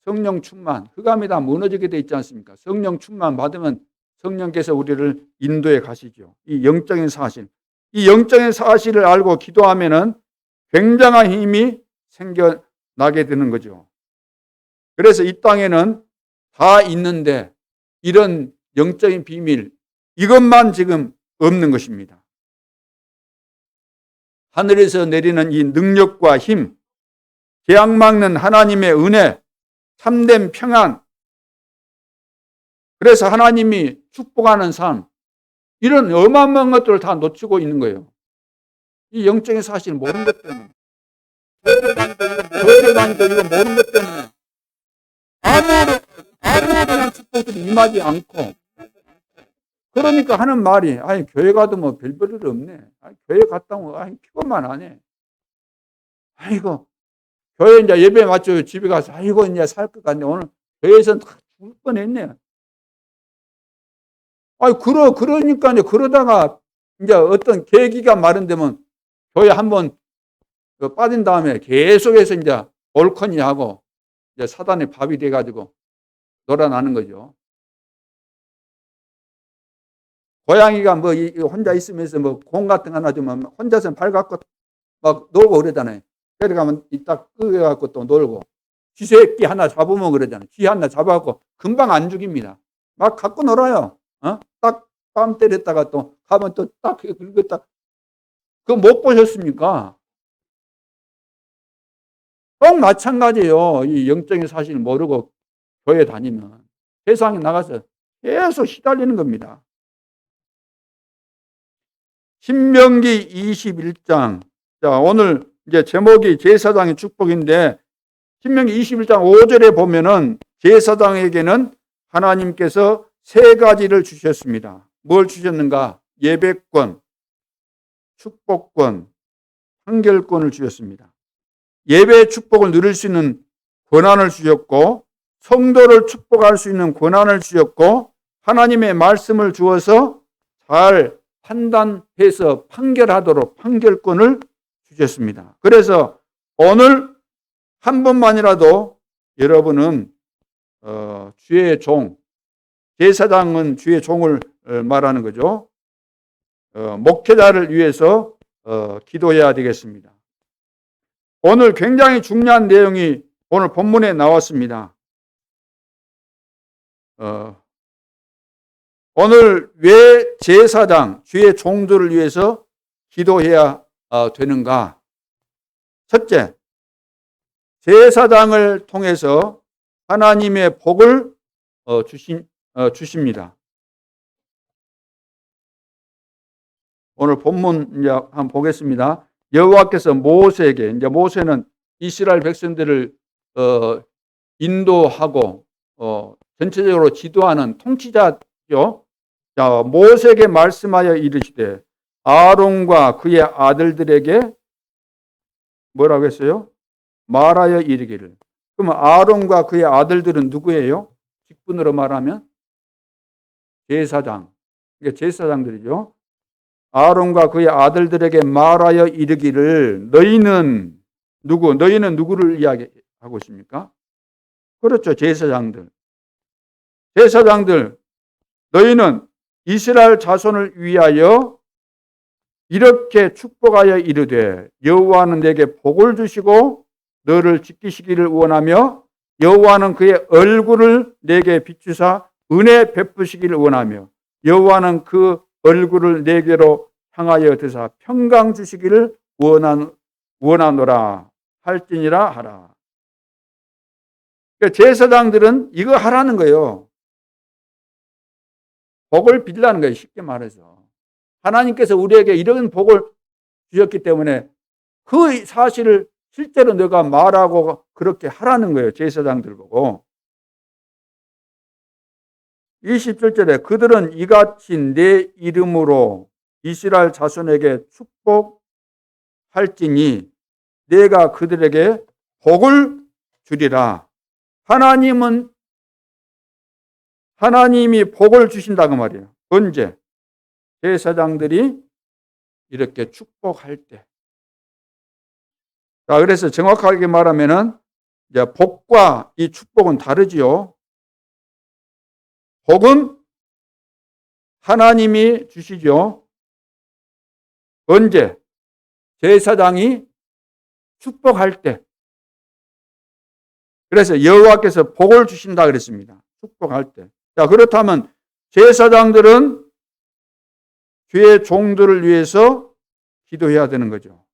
흑암이 다 무너지게 돼 있지 않습니까? 성령 충만 받으면 성령께서 우리를 인도해 가시죠. 이 영적인 사실, 이 영적인 사실을 알고 기도하면은 굉장한 힘이 생겨나게 되는 거죠. 그래서 이 땅에는 다 있는데 이런 영적인 비밀, 이것만 지금 없는 것입니다. 하늘에서 내리는 이 능력과 힘, 재앙 막는 하나님의 은혜, 참된 평안, 그래서 하나님이 축복하는 삶, 이런 어마어마한 것들을 다 놓치고 있는 거예요. 이 영적인 사실을 모르는 것 때문에. 교회를 다니도 이거 모르는 것 때문에. 아무런 축복들이 임하지 않고. 그러니까 하는 말이, 아니, 교회 가도 뭐 별 볼일 없네. 아니, 교회 갔다 오면, 아니, 피곤만 하네. 아이고, 교회 이제 예배 마치고 집에 가서, 아이고, 이제 살 것 같네. 오늘 교회에서 죽을 뻔 했네. 아니, 그러니까 이제 그러다가 이제 어떤 계기가 마련되면 교회 한번 빠진 다음에 계속해서 이제 올커니 하고 이제 사단의 밥이 돼가지고 놀아나는 거죠. 고양이가 뭐 혼자 있으면서 뭐 공 같은 거 하나 주면 혼자서 발 갖고 막 놀고 그러잖아요. 데려가면 딱 끄겨갖고 또 놀고. 쥐새끼 하나 잡으면 그러잖아요. 쥐 하나 잡아갖고 금방 안 죽입니다. 막 갖고 놀아요. 딱 뺨 때렸다가 또 가면 또 딱 긁었다. 그거 못 보셨습니까? 꼭 마찬가지예요. 이 영적인 사실을 모르고 교회 다니면 세상에 나가서 계속 시달리는 겁니다. 신명기 21장. 자, 오늘 이제 제목이 제사장의 축복인데 신명기 21장 5절에 보면은 제사장에게는 하나님께서 세 가지를 주셨습니다. 뭘 주셨는가? 예배권, 축복권, 판결권을 주셨습니다. 예배의 축복을 누릴 수 있는 권한을 주셨고 성도를 축복할 수 있는 권한을 주셨고 하나님의 말씀을 주어서 잘 판단해서 판결하도록 판결권을 주셨습니다. 그래서 오늘 한 번만이라도 여러분은 주의 종, 제사장은 주의 종을 말하는 거죠. 목회자를 위해서 기도해야 되겠습니다. 오늘 굉장히 중요한 내용이 오늘 본문에 나왔습니다. 오늘 왜 제사장, 주의 종들을 위해서 기도해야 되는가? 첫째, 제사장을 통해서 하나님의 복을 주십니다. 오늘 본문 이제 한번 보겠습니다. 여호와께서 모세에게, 이제 모세는 이스라엘 백성들을 인도하고 전체적으로 지도하는 통치자죠. 자, 모세에게 말씀하여 이르시되 아론과 그의 아들들에게 뭐라고 했어요? 말하여 이르기를. 그러면 아론과 그의 아들들은 누구예요? 직분으로 말하면 제사장. 이게 제사장들이죠. 아론과 그의 아들들에게 말하여 이르기를 너희는 누구를 이야기하고 있습니까? 그렇죠. 제사장들. 너희는 이스라엘 자손을 위하여 이렇게 축복하여 이르되 여호와는 내게 복을 주시고 너를 지키시기를 원하며 여호와는 그의 얼굴을 내게 비추사 은혜 베푸시기를 원하며 여호와는 그 얼굴을 내게로 향하여 드사 평강 주시기를 원하노라 할지니라 하라. 그러니까 제사장들은 이거 하라는 거예요. 복을 빌라는 거예요. 쉽게 말해서. 하나님께서 우리에게 이런 복을 주셨기 때문에 그 사실을 실제로 너가 말하고 그렇게 하라는 거예요. 제사장들 보고. 27절에 그들은 이같이 내 이름으로 이스라엘 자손에게 축복할지니 내가 그들에게 복을 주리라. 하나님이 복을 주신다고 말이에요. 언제? 제사장들이 이렇게 축복할 때. 자, 그래서 정확하게 말하면은 이제 복과 이 축복은 다르지요. 복은 하나님이 주시죠. 언제? 제사장이 축복할 때. 그래서 여호와께서 복을 주신다 그랬습니다. 축복할 때. 자, 그렇다면 제사장들은 주의 종들을 위해서 기도해야 되는 거죠.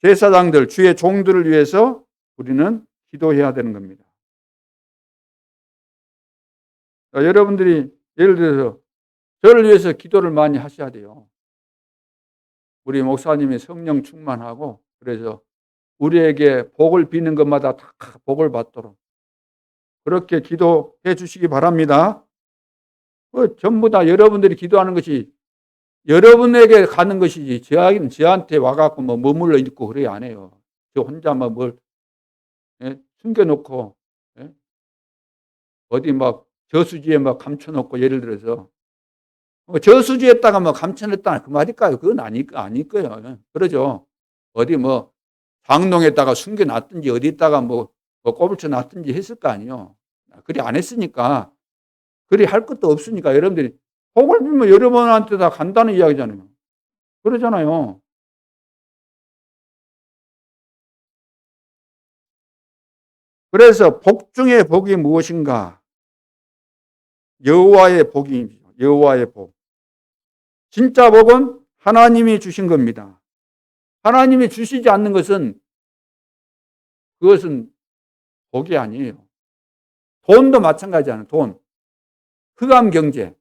제사장들, 주의 종들을 위해서 우리는 기도해야 되는 겁니다. 자, 여러분들이 예를 들어서 저를 위해서 기도를 많이 하셔야 돼요. 우리 목사님이 성령 충만하고 그래서 우리에게 복을 비는 것마다 다 복을 받도록 그렇게 기도해 주시기 바랍니다. 전부 다 여러분들이 기도하는 것이 여러분에게 가는 것이지 저한테 와갖고 뭐 머물러 있고 그래 안 해요. 저 혼자 뭘 숨겨놓고 어디 막 저수지에 막 감춰놓고 예를 들어서 저수지에다가 뭐 감춰놨다 그 말일까요? 그건 아닐 거예요. 그러죠. 어디 뭐 장롱에다가 숨겨놨든지 어디다가 뭐 꼬불쳐 놨든지 했을 거 아니에요. 그리 안 했으니까 그리 할 것도 없으니까 여러분들이 복을 빌면 여러분한테 다 간다는 이야기잖아요. 그러잖아요. 그래서 복 중에 복이 무엇인가? 여호와의 복이죠. 여호와의 복. 진짜 복은 하나님이 주신 겁니다. 하나님이 주시지 않는 것은 그것은 복이 아니에요. 돈도 마찬가지잖아요. 돈. 흑암 경제.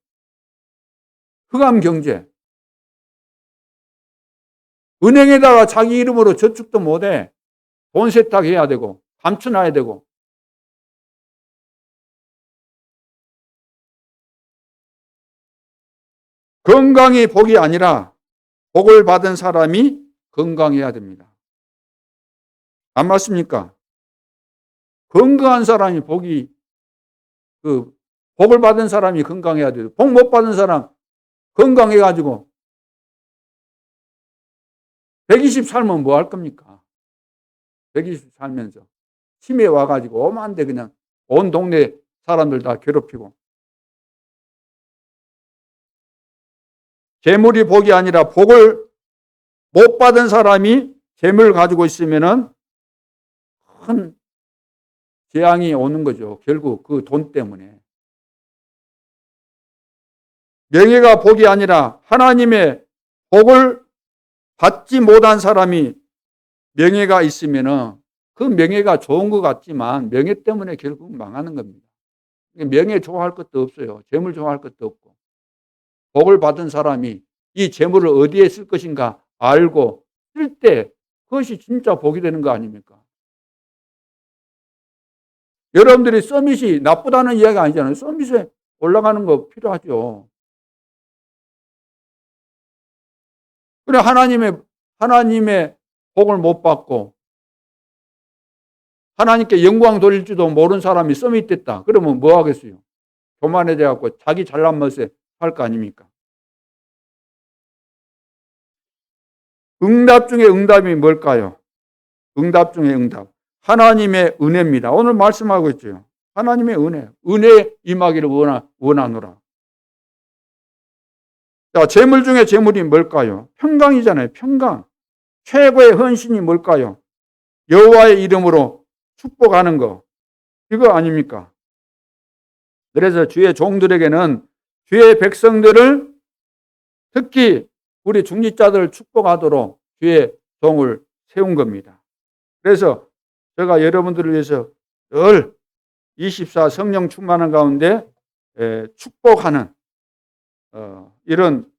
은행에다가 자기 이름으로 저축도 못해. 돈 세탁해야 되고 감춰놔야 되고. 건강이 복이 아니라 복을 받은 사람이 건강해야 됩니다. 안 맞습니까? 건강한 사람이 복을 받은 사람이 건강해야 돼요. 복 못 받은 사람 건강해가지고 120 살면 뭐 할 겁니까? 120 살면서 치매 와가지고 오만데 그냥 온 동네 사람들 다 괴롭히고. 재물이 복이 아니라 복을 못 받은 사람이 재물을 가지고 있으면은 큰 재앙이 오는 거죠. 결국 그 돈 때문에. 명예가 복이 아니라 하나님의 복을 받지 못한 사람이 명예가 있으면은 그 명예가 좋은 것 같지만 명예 때문에 결국 망하는 겁니다. 명예 좋아할 것도 없어요. 재물 좋아할 것도 없고. 복을 받은 사람이 이 재물을 어디에 쓸 것인가 알고 쓸 때 그것이 진짜 복이 되는 거 아닙니까? 여러분들이 서밋이 나쁘다는 이야기가 아니잖아요. 서밋에 올라가는 거 필요하죠. 그래 하나님의 복을 못 받고 하나님께 영광 돌릴 줄도 모르는 사람이 서밋 됐다. 그러면 뭐 하겠어요? 교만해져 갖고 자기 잘난 맛에 할 거 아닙니까? 응답 중에 응답이 뭘까요? 응답 중에 응답. 하나님의 은혜입니다. 오늘 말씀하고 있죠. 하나님의 은혜. 은혜 임하기를 원하노라. 자, 재물 중에 재물이 뭘까요? 평강이잖아요. 평강. 최고의 헌신이 뭘까요? 여호와의 이름으로 축복하는 거. 이거 아닙니까? 그래서 주의 종들에게는 주의 백성들을 특히 우리 중직자들을 축복하도록 주의 종을 세운 겁니다. 그래서 제가 여러분들을 위해서 늘 24 성령 충만한 가운데 축복하는 이런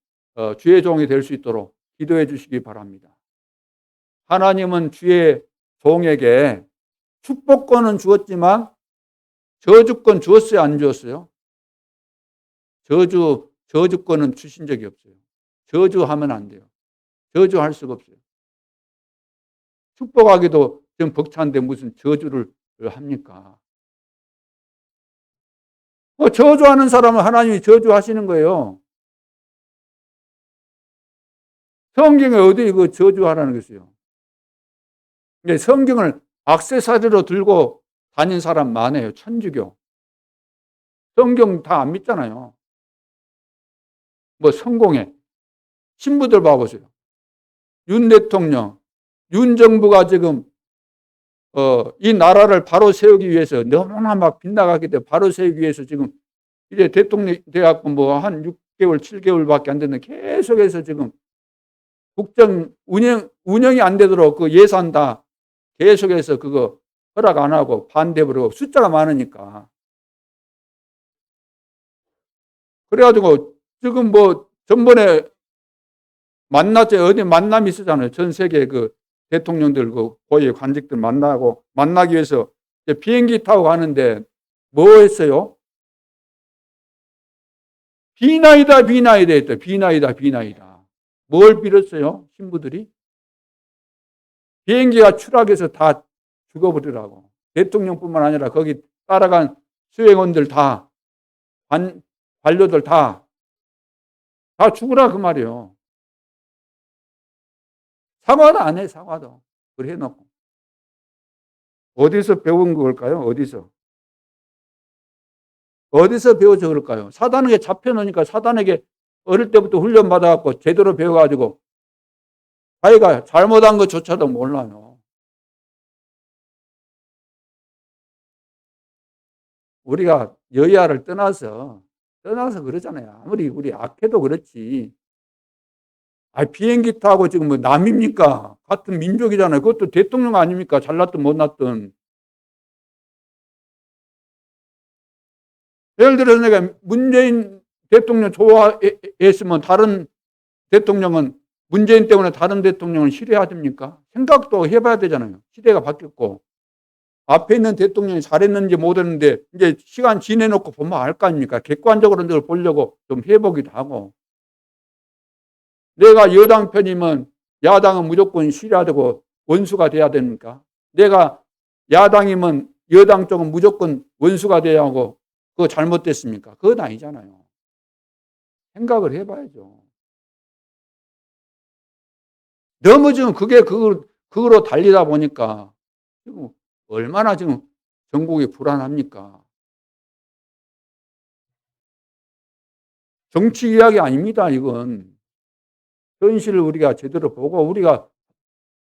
주의 종이 될 수 있도록 기도해 주시기 바랍니다. 하나님은 주의 종에게 축복권은 주었지만 저주권 주었어요? 안 주었어요? 저주권은 주신 적이 없어요. 저주하면 안 돼요. 저주할 수가 없어요. 축복하기도 좀 벅찬데 무슨 저주를 합니까? 저주하는 사람은 하나님이 저주하시는 거예요. 성경에 어디 그 저주하라는 것이요. 성경을 액세서리로 들고 다닌 사람 많아요. 천주교. 성경 다 안 믿잖아요. 뭐 성공회. 신부들 봐보세요. 윤 대통령, 윤 정부가 지금 이 나라를 바로 세우기 위해서 너무나 막 빗나가기 때문에 바로 세우기 위해서 지금 이제 대통령 돼갖고 뭐 한 6개월, 7개월밖에 안 됐는데 계속해서 지금 국정 운영이 안 되도록 그 예산 다 계속해서 그거 허락 안 하고 반대버리고 숫자가 많으니까. 그래가지고 지금 뭐 전번에 만났죠. 어디 만남이 있었잖아요. 전 세계 그 대통령들 그 고위 관직들 만나기 위해서 비행기 타고 가는데 뭐 했어요? 비나이다 했다. 비나이다. 뭘 빌었어요? 신부들이? 비행기가 추락해서 다 죽어버리라고. 대통령뿐만 아니라 거기 따라간 수행원들 다, 관료들 다 죽으라 그 말이에요. 사과도 안 해, 사과도. 그걸 해놓고. 어디서 배운 걸까요? 어디서 배워서 그럴까요? 사단에게 잡혀놓으니까 사단에게 어릴 때부터 훈련받아갖고 제대로 배워가지고 자기가 잘못한 것조차도 몰라요. 우리가 여야를 떠나서 그러잖아요. 아무리 우리 악해도 그렇지. 비행기 타고 지금 뭐 남입니까? 같은 민족이잖아요. 그것도 대통령 아닙니까? 잘났든 못났든. 예를 들어서 내가 문재인 대통령 좋아했으면 다른 대통령은 문재인 때문에 다른 대통령을 싫어해야 됩니까? 생각도 해봐야 되잖아요. 시대가 바뀌었고. 앞에 있는 대통령이 잘했는지 못했는데 이제 시간 지내놓고 보면 알 거 아닙니까? 객관적으로 늘 보려고 좀 해보기도 하고. 내가 여당 편이면 야당은 무조건 싫어하고 원수가 돼야 됩니까? 내가 야당이면 여당 쪽은 무조건 원수가 돼야 하고 그거 잘못됐습니까? 그건 아니잖아요. 생각을 해봐야죠. 너무 지금 그거로 달리다 보니까 지금 얼마나 지금 전국이 불안합니까? 정치 이야기 아닙니다, 이건. 현실을 우리가 제대로 보고 우리가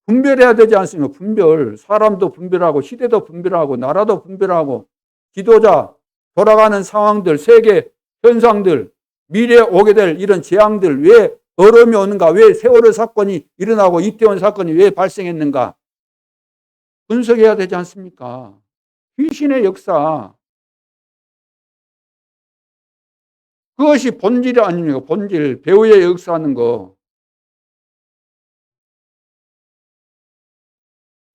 분별해야 되지 않습니까? 분별. 사람도 분별하고 시대도 분별하고 나라도 분별하고 지도자, 돌아가는 상황들, 세계 현상들, 미래에 오게 될 이런 재앙들 왜 어려움이 오는가? 왜 세월호 사건이 일어나고 이태원 사건이 왜 발생했는가? 분석해야 되지 않습니까? 귀신의 역사. 그것이 본질이 아닙니까? 본질. 배후의 역사하는 거.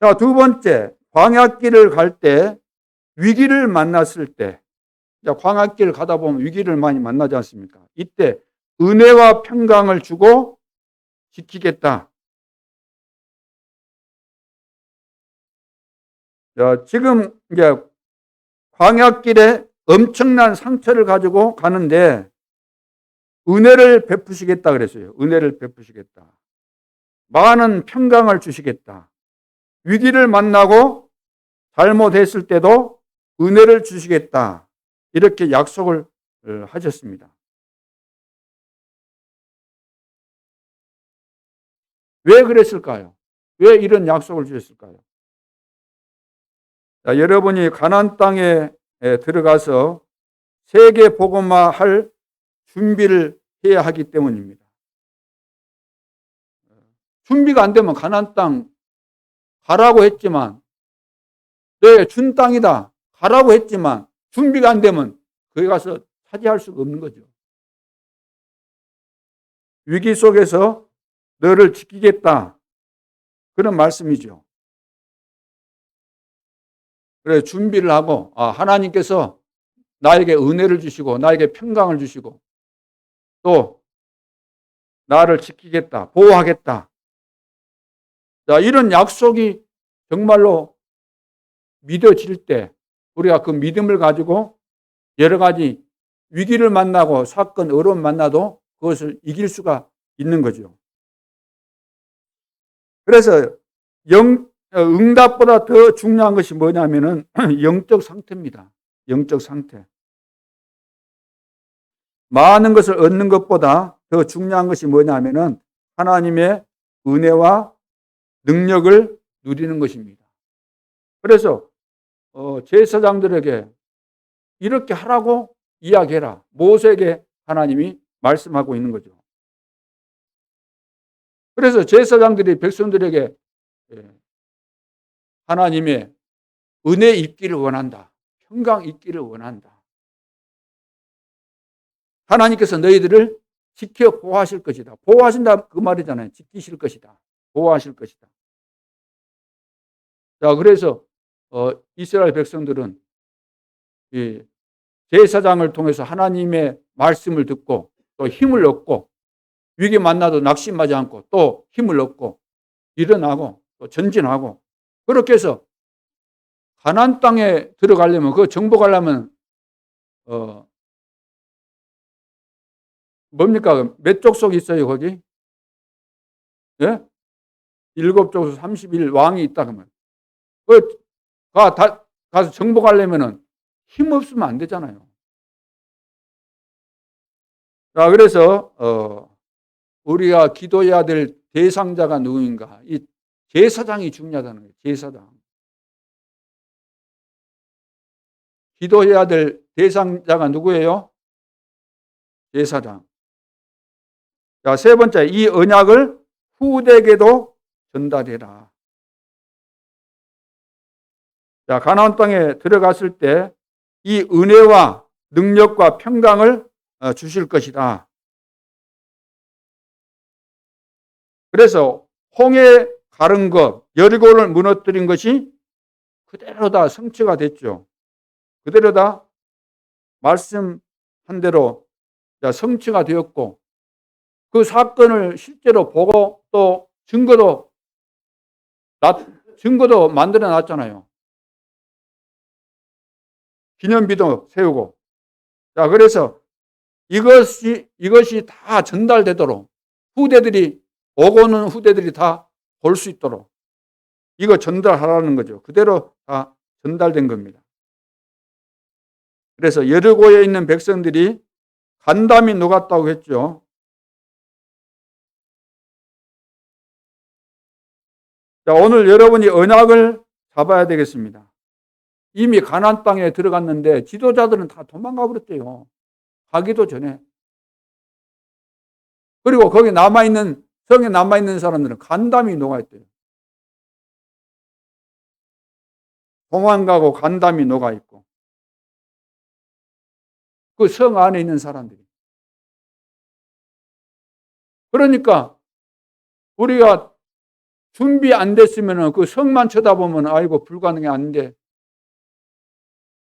자, 두 번째. 광야길을 갈 때, 위기를 만났을 때. 자, 광야길을 가다 보면 위기를 많이 만나지 않습니까? 이때 은혜와 평강을 주고 지키겠다. 자, 지금 이제 광야길에 엄청난 상처를 가지고 가는데 은혜를 베푸시겠다 그랬어요. 은혜를 베푸시겠다. 많은 평강을 주시겠다. 위기를 만나고 잘못했을 때도 은혜를 주시겠다. 이렇게 약속을 하셨습니다. 왜 그랬을까요? 왜 이런 약속을 주셨을까요? 자, 여러분이 가나안 땅에 들어가서 세계 복음화할 준비를 해야 하기 때문입니다. 준비가 안 되면 가나안 땅 가라고 했지만, 네, 준 땅이다 가라고 했지만 준비가 안 되면 거기 가서 차지할 수가 없는 거죠. 위기 속에서 너를 지키겠다, 그런 말씀이죠. 그래, 준비를 하고, 하나님께서 나에게 은혜를 주시고 나에게 평강을 주시고 또 나를 지키겠다, 보호하겠다. 자, 이런 약속이 정말로 믿어질 때 우리가 그 믿음을 가지고 여러 가지 위기를 만나고 사건, 어려움 만나도 그것을 이길 수가 있는 거죠. 그래서 응답보다 더 중요한 것이 뭐냐면은 영적 상태입니다. 영적 상태. 많은 것을 얻는 것보다 더 중요한 것이 뭐냐면은 하나님의 은혜와 능력을 누리는 것입니다. 그래서 제사장들에게 이렇게 하라고 이야기해라, 모세에게 하나님이 말씀하고 있는 거죠. 그래서 제사장들이 백성들에게 하나님의 은혜 있기를 원한다, 평강 있기를 원한다. 하나님께서 너희들을 지켜 보호하실 것이다. 보호하신다 그 말이잖아요. 지키실 것이다, 보호하실 것이다. 자, 그래서 이스라엘 백성들은 이 제사장을 통해서 하나님의 말씀을 듣고 또 힘을 얻고, 위기 만나도 낙심하지 않고 또 힘을 얻고 일어나고 또 전진하고, 그렇게 해서 가나안 땅에 들어가려면, 그 정복하려면 뭡니까? 몇 족속이 있어요 거기? 예? 7족속 31 왕이 있다 그러면 가서 정복하려면은 힘 없으면 안 되잖아요. 자, 그래서 우리가 기도해야 될 대상자가 누구인가? 이 제사장이 중요하다는 거예요. 제사장. 기도해야 될 대상자가 누구예요? 제사장. 자, 세 번째, 이 언약을 후대에게도 전달해라. 자, 가나안 땅에 들어갔을 때 이 은혜와 능력과 평강을 주실 것이다. 그래서 홍해 가른 것, 여리고를 무너뜨린 것이 그대로 다 성취가 됐죠. 그대로 다 말씀한 대로 성취가 되었고, 그 사건을 실제로 보고 또 증거도 만들어 놨잖아요. 기념비도 세우고. 자, 그래서 이것이 다 전달되도록 후대들이, 오고는 후대들이 다 볼 수 있도록 이거 전달하라는 거죠. 그대로 다 전달된 겁니다. 그래서 여리고에 있는 백성들이 간담이 녹았다고 했죠. 자, 오늘 여러분이 언약을 잡아야 되겠습니다. 이미 가나안 땅에 들어갔는데 지도자들은 다 도망가 버렸대요. 가기도 전에. 그리고 거기 성에 남아있는 사람들은 간담이 녹아있대요. 도망가고 간담이 녹아있고. 그 성 안에 있는 사람들이. 그러니까 우리가 준비 안 됐으면 그 성만 쳐다보면 아이고 불가능해, 안 돼.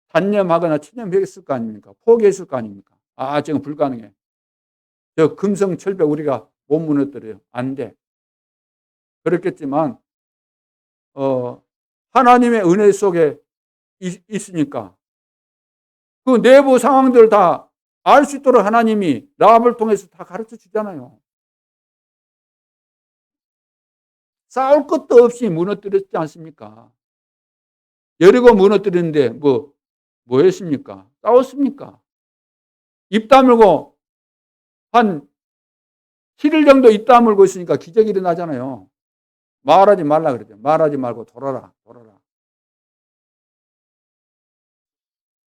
단념하거나 체념했을 거 아닙니까? 포기했을 거 아닙니까? 지금 불가능해. 저 금성철벽 우리가 못 무너뜨려요. 안 돼. 그렇겠지만 하나님의 은혜 속에 있으니까 그 내부 상황들을 다 알 수 있도록 하나님이 라합을 통해서 다 가르쳐 주잖아요. 싸울 것도 없이 무너뜨렸지 않습니까? 여리고 무너뜨렸는데 뭐 했습니까? 싸웠습니까? 입 다물고 한 7일 정도 입 다물고 있으니까 기적이 일어나잖아요. 말하지 말라 그러죠. 말하지 말고 돌아라.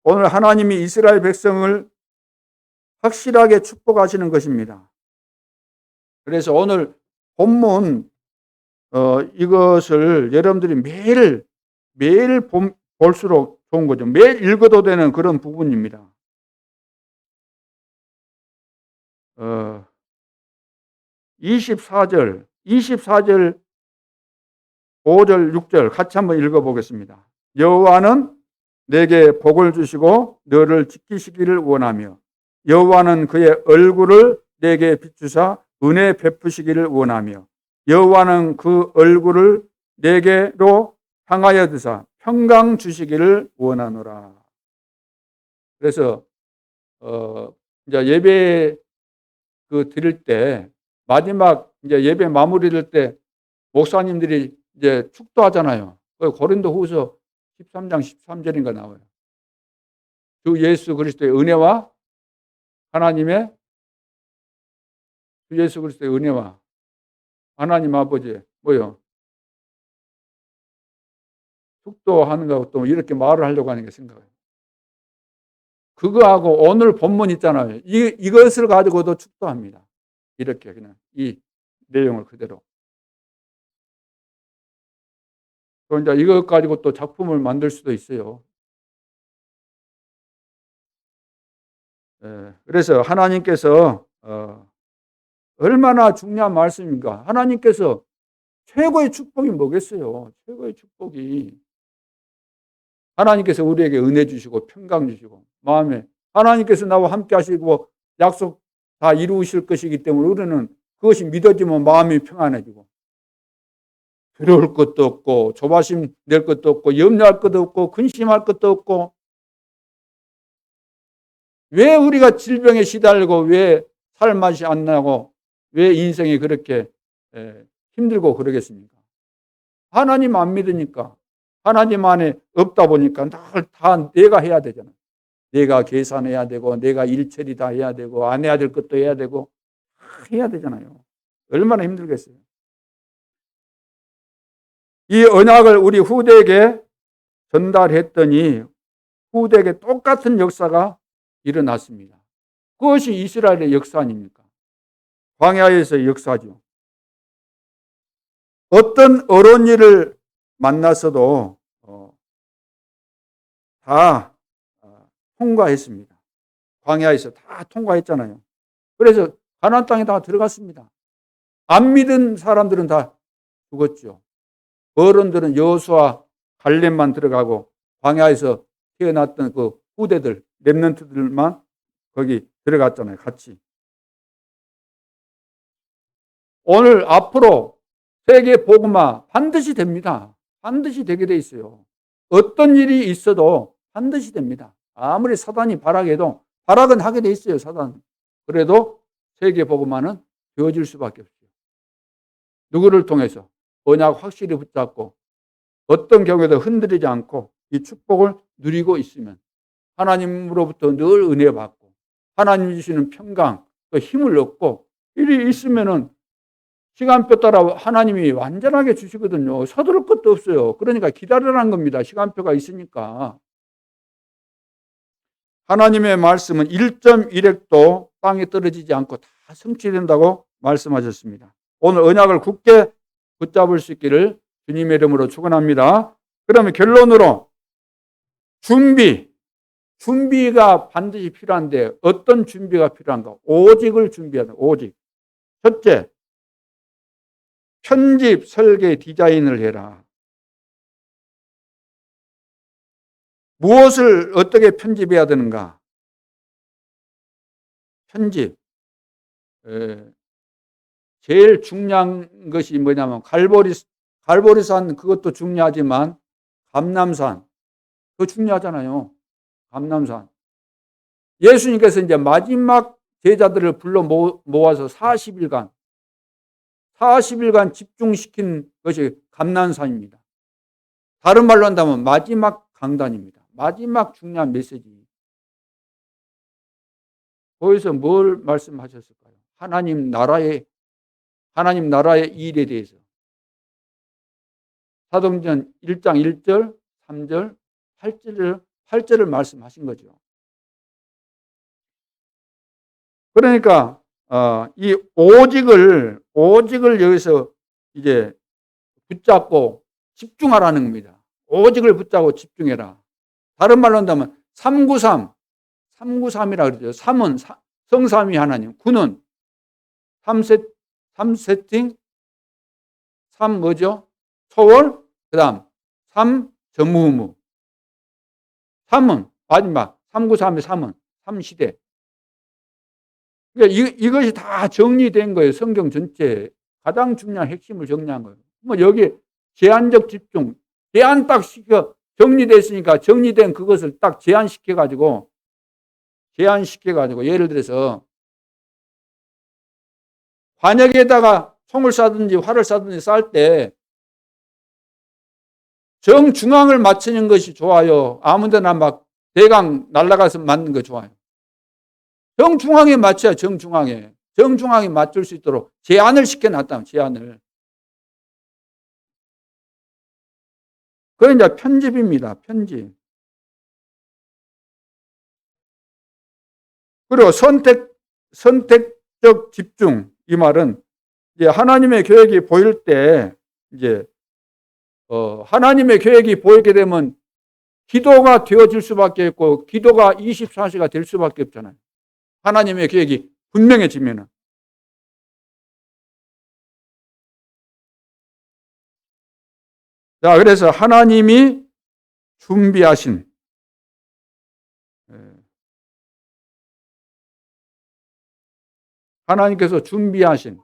오늘 하나님이 이스라엘 백성을 확실하게 축복하시는 것입니다. 그래서 오늘 본문 이것을 여러분들이 매일 볼수록 좋은 거죠. 매일 읽어도 되는 그런 부분입니다. 24절 5절 6절 같이 한번 읽어보겠습니다. 여호와는 내게 복을 주시고 너를 지키시기를 원하며 여호와는 그의 얼굴을 내게 비추사 은혜 베푸시기를 원하며 여호와는 그 얼굴을 내게로 향하여 드사 평강 주시기를 원하노라. 그래서 이제 예배 드릴 때 마지막 이제 예배 마무리될 때 목사님들이 이제 축도하잖아요. 고린도후서 13장 13절인가 나와요. 주 예수 그리스도의 은혜와 하나님의 주 예수 그리스도의 은혜와 하나님 아버지의 축도하는 거하고 또 이렇게 말을 하려고 하는 게 생각해요. 그거하고 오늘 본문 있잖아요. 이것을 가지고도 축도합니다. 이렇게 그냥 이 내용을 그대로. 또 이제 이것 가지고 또 작품을 만들 수도 있어요. 그래서 하나님께서 얼마나 중요한 말씀입니까? 하나님께서 최고의 축복이 뭐겠어요? 최고의 축복이 하나님께서 우리에게 은혜 주시고 평강 주시고 마음에 하나님께서 나와 함께 하시고 약속 다 이루실 것이기 때문에 우리는 그것이 믿어지면 마음이 평안해지고 두려울 것도 없고 조바심 낼 것도 없고 염려할 것도 없고 근심할 것도 없고 왜 우리가 질병에 시달리고 왜 살맛이 안 나고 왜 인생이 그렇게 힘들고 그러겠습니까? 하나님 안 믿으니까 하나님 안에 없다 보니까 늘 다 내가 해야 되잖아요. 내가 계산해야 되고 내가 일처리 다 해야 되고 안 해야 될 것도 해야 되고 해야 되잖아요. 얼마나 힘들겠어요. 이 언약을 우리 후대에게 전달했더니 후대에게 똑같은 역사가 일어났습니다. 그것이 이스라엘의 역사 아닙니까? 광야에서의 역사죠. 어떤 어려운 일을 만나서도 다 통과했습니다. 광야에서 다 통과했잖아요. 그래서 가나안 땅에 다 들어갔습니다. 안 믿은 사람들은 다 죽었죠. 어른들은 여호수아 갈렙만 들어가고 광야에서 태어났던 그 후대들 렘넌트들만 거기 들어갔잖아요. 같이. 오늘 앞으로 세계 복음화 반드시 됩니다. 반드시 되게 돼 있어요. 어떤 일이 있어도 반드시 됩니다. 아무리 사단이 발악해도 발악은 하게 돼 있어요. 사단. 그래도 세계 복음화는 되어질 수밖에 없어요. 누구를 통해서? 언약 확실히 붙잡고 어떤 경우에도 흔들리지 않고 이 축복을 누리고 있으면 하나님으로부터 늘 은혜 받고 하나님 주시는 평강 또 힘을 얻고 일이 있으면은 시간표 따라 하나님이 완전하게 주시거든요. 서두를 것도 없어요. 그러니까 기다리라는 겁니다. 시간표가 있으니까. 하나님의 말씀은 1.1핵도 땅에 떨어지지 않고 다 성취된다고 말씀하셨습니다. 오늘 언약을 굳게 붙잡을 수 있기를 주님의 이름으로 축원합니다. 그러면 결론으로 준비가 반드시 필요한데 어떤 준비가 필요한가? 오직을 준비하는 오직. 첫째, 편집, 설계, 디자인을 해라. 무엇을 어떻게 편집해야 되는가? 편집. 제일 중요한 것이 뭐냐면 갈보리산 그것도 중요하지만 감람산 그거 중요하잖아요. 감람산. 예수님께서 이제 마지막 제자들을 불러 모아서 40일간 40일간 집중시킨 것이 감난산입니다. 다른 말로 한다면 마지막 강단입니다. 마지막 중요한 메시지. 거기서 뭘 말씀하셨을까요? 하나님 나라의 일에 대해서. 사도행전 1장 1절, 3절, 8절을 말씀하신 거죠. 그러니까 이 오직을 여기서 이제 붙잡고 집중하라는 겁니다. 오직을 붙잡고 집중해라. 다른 말로 한다면 393이라 그러죠. 3은 성삼위 하나님, 9는 3세팅, 3 뭐죠? 초월, 그 다음 3 전무후무. 3은 마지막 393의 3은 3시대. 그러니까 이것이 다 정리된 거예요. 성경 전체에 가장 중요한 핵심을 정리한 거예요. 뭐 여기 제한적 집중, 제한 딱 시켜 정리됐으니까 정리된 그것을 딱 제한시켜 가지고 예를 들어서 관역에다가 총을 쏴든지 활을 쏴든지 쌀 때 정중앙을 맞추는 것이 좋아요? 아무데나 막 대강 날아가서 맞는 거 좋아요? 정중앙에 맞춰야 정중앙에 맞출 수 있도록 제한을 시켜놨다. 제한을. 그건 이제 편집입니다. 편집. 그리고 선택적 집중. 이 말은 이제 하나님의 계획이 보일 때 이제 하나님의 계획이 보이게 되면 기도가 되어질 수밖에 없고 기도가 24시가 될 수밖에 없잖아요. 하나님의 계획이 분명해지면은. 자, 그래서 하나님이 준비하신 하나님께서 준비하신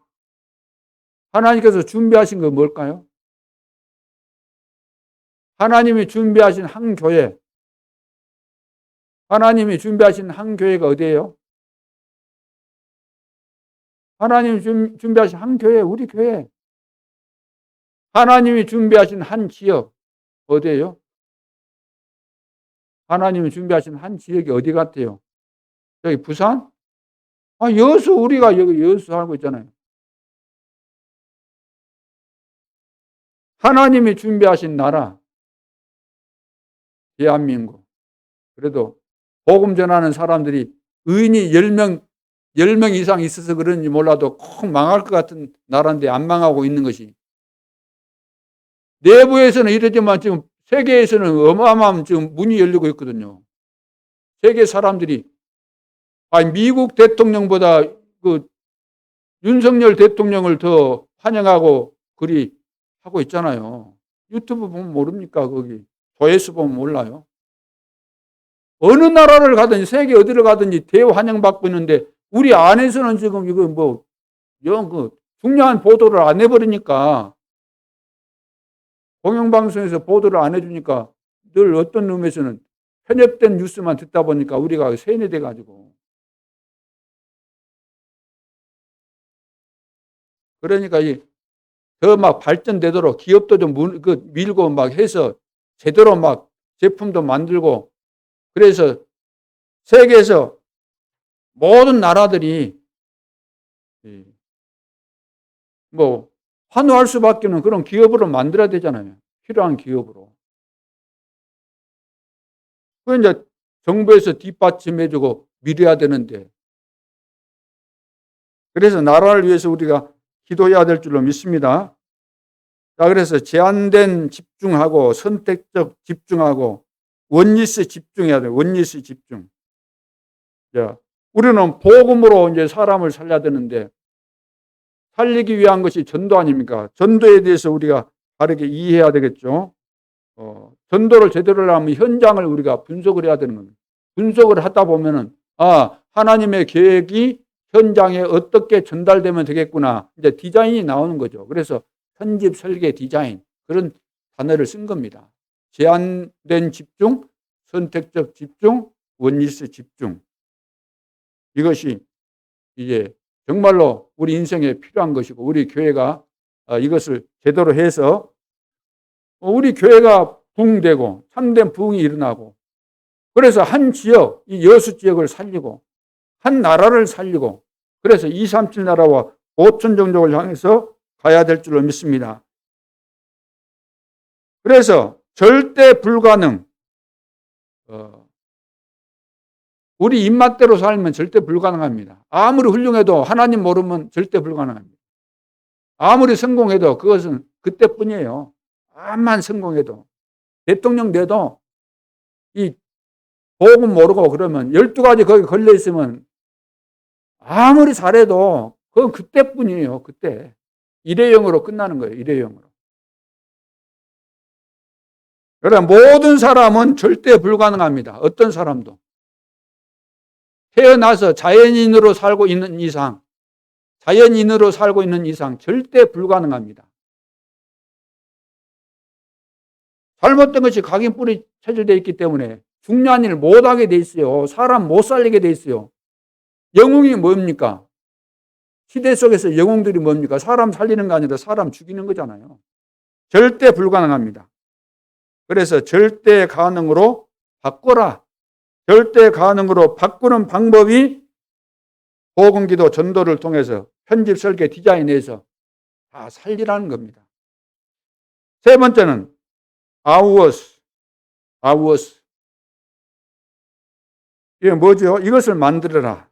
건 뭘까요? 하나님이 준비하신 한 교회. 하나님이 준비하신 한 교회가 어디예요? 하나님이 준비하신 한 교회, 우리 교회. 하나님이 준비하신 한 지역, 어디예요? 하나님이 준비하신 한 지역이 어디 같아요? 여기 부산? 여수, 우리가 여기 여수 살고 있잖아요. 하나님이 준비하신 나라, 대한민국. 그래도 복음 전하는 사람들이 의인이 10명 이상 있어서 그런지 몰라도 꼭 망할 것 같은 나라인데 안 망하고 있는 것이. 내부에서는 이러지만 지금 세계에서는 어마어마한 지금 문이 열리고 있거든요. 세계 사람들이 미국 대통령보다 그 윤석열 대통령을 더 환영하고 그리 하고 있잖아요. 유튜브 보면 모릅니까? 거기 조회수 보면 몰라요. 어느 나라를 가든지 세계 어디를 가든지 대환영받고 있는데 우리 안에서는 지금 이거 뭐 이런 그 중요한 보도를 안 해버리니까 공영방송에서 보도를 안 해주니까 늘 어떤 의미에서는 편협된 뉴스만 듣다 보니까 우리가 세뇌돼가지고 그러니까 더 막 발전되도록 기업도 좀 밀고 막 해서 제대로 막 제품도 만들고 그래서 세계에서 모든 나라들이 뭐 환호할 수밖에 없는 그런 기업으로 만들어야 되잖아요. 필요한 기업으로. 그 이제 정부에서 뒷받침해주고 밀어야 되는데 그래서 나라를 위해서 우리가 기도해야 될 줄로 믿습니다. 자, 그래서 제한된 집중하고 선택적 집중하고 원리스 집중해야 돼요. 원리스 집중. 자, 우리는 복음으로 이제 사람을 살려야 되는데 살리기 위한 것이 전도 아닙니까? 전도에 대해서 우리가 바르게 이해해야 되겠죠. 전도를 제대로 하면 현장을 우리가 분석을 해야 되는 겁니다. 분석을 하다 보면은 하나님의 계획이 현장에 어떻게 전달되면 되겠구나. 이제 디자인이 나오는 거죠. 그래서 편집, 설계, 디자인 그런 단어를 쓴 겁니다. 제한된 집중, 선택적 집중, 원리스 집중. 이것이 이제 정말로 우리 인생에 필요한 것이고 우리 교회가 이것을 제대로 해서 우리 교회가 부흥되고 참된 부흥이 일어나고, 그래서 한 지역, 이 여수 지역을 살리고 한 나라를 살리고, 그래서 237 나라와 5천 종족을 향해서 가야 될 줄로 믿습니다. 그래서 절대 불가능, 우리 입맛대로 살면 절대 불가능합니다. 아무리 훌륭해도 하나님 모르면 절대 불가능합니다. 아무리 성공해도 그것은 그때뿐이에요. 암만 성공해도. 대통령 돼도 이 복음 모르고 그러면 12가지 거기 걸려 있으면 아무리 잘해도 그건 그때뿐이에요. 그때. 일회용으로 끝나는 거예요. 일회용으로. 그러나 모든 사람은 절대 불가능합니다. 어떤 사람도. 태어나서 자연인으로 살고 있는 이상 절대 불가능합니다. 잘못된 것이 각인뿌리 체질되어 있기 때문에 중요한 일을 못하게 돼 있어요. 사람 못 살리게 돼 있어요. 영웅이 뭡니까? 시대 속에서 영웅들이 뭡니까? 사람 살리는 게 아니라 사람 죽이는 거잖아요. 절대 불가능합니다. 그래서 절대 가능으로 바꿔라. 절대 가능으로 바꾸는 방법이 복음기도 전도를 통해서 편집, 설계, 디자인해서 다 살리라는 겁니다. 세 번째는 ours. 이게 뭐죠? 이것을 만들어라.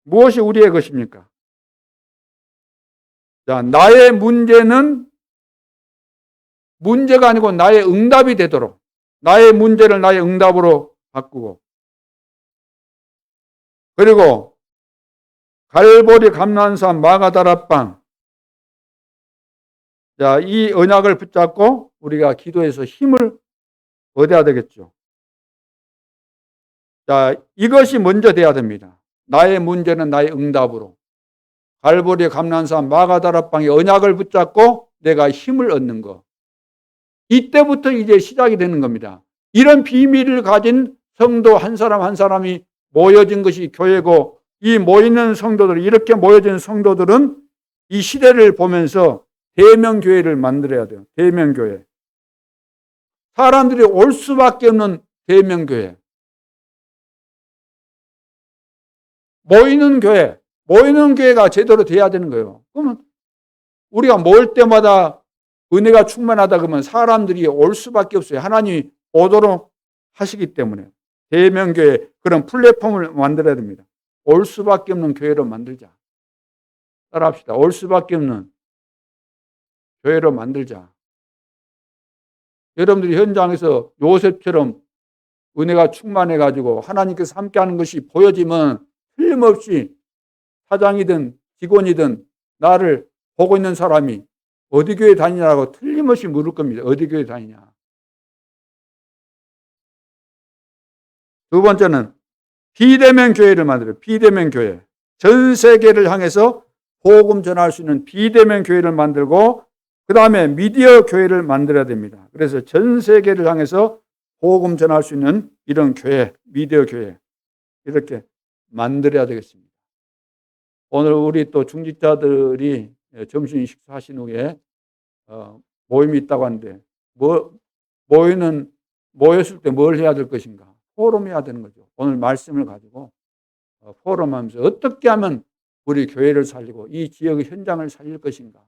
무엇이 우리의 것입니까? 자, 나의 문제는 문제가 아니고 나의 응답이 되도록, 나의 문제를 나의 응답으로 바꾸고, 그리고 갈보리 감난산 마가다락방, 자, 이 언약을 붙잡고 우리가 기도해서 힘을 얻어야 되겠죠. 자, 이것이 먼저 돼야 됩니다. 나의 문제는 나의 응답으로. 갈보리 감난산 마가다락방의 언약을 붙잡고 내가 힘을 얻는 것. 이때부터 이제 시작이 되는 겁니다. 이런 비밀을 가진 성도 한 사람 한 사람이 모여진 것이 교회고, 이 모이는 성도들, 이렇게 모여진 성도들은 이 시대를 보면서 대명교회를 만들어야 돼요. 대명교회. 사람들이 올 수밖에 없는 대명교회. 모이는 교회가 제대로 돼야 되는 거예요. 그러면 우리가 모일 때마다 은혜가 충만하다 그러면 사람들이 올 수밖에 없어요. 하나님이 오도록 하시기 때문에. 대명교회, 그런 플랫폼을 만들어야 됩니다. 올 수밖에 없는 교회로 만들자. 따라합시다. 올 수밖에 없는 교회로 만들자. 여러분들이 현장에서 요셉처럼 은혜가 충만해가지고 하나님께서 함께하는 것이 보여지면 틀림없이 사장이든 직원이든 나를 보고 있는 사람이 어디 교회 다니냐고 틀림없이 물을 겁니다. 어디 교회 다니냐. 두 번째는 비대면 교회를 만들어요. 비대면 교회. 전 세계를 향해서 복음 전할 수 있는 비대면 교회를 만들고, 그 다음에 미디어 교회를 만들어야 됩니다. 그래서 전 세계를 향해서 복음 전할 수 있는 이런 교회, 미디어 교회, 이렇게 만들어야 되겠습니다. 오늘 우리 또 중직자들이 점심 식사하신 후에 모임이 있다고 하는데, 모였을 때 뭘 해야 될 것인가? 포럼해야 되는 거죠. 오늘 말씀을 가지고 포럼하면서 어떻게 하면 우리 교회를 살리고 이 지역의 현장을 살릴 것인가?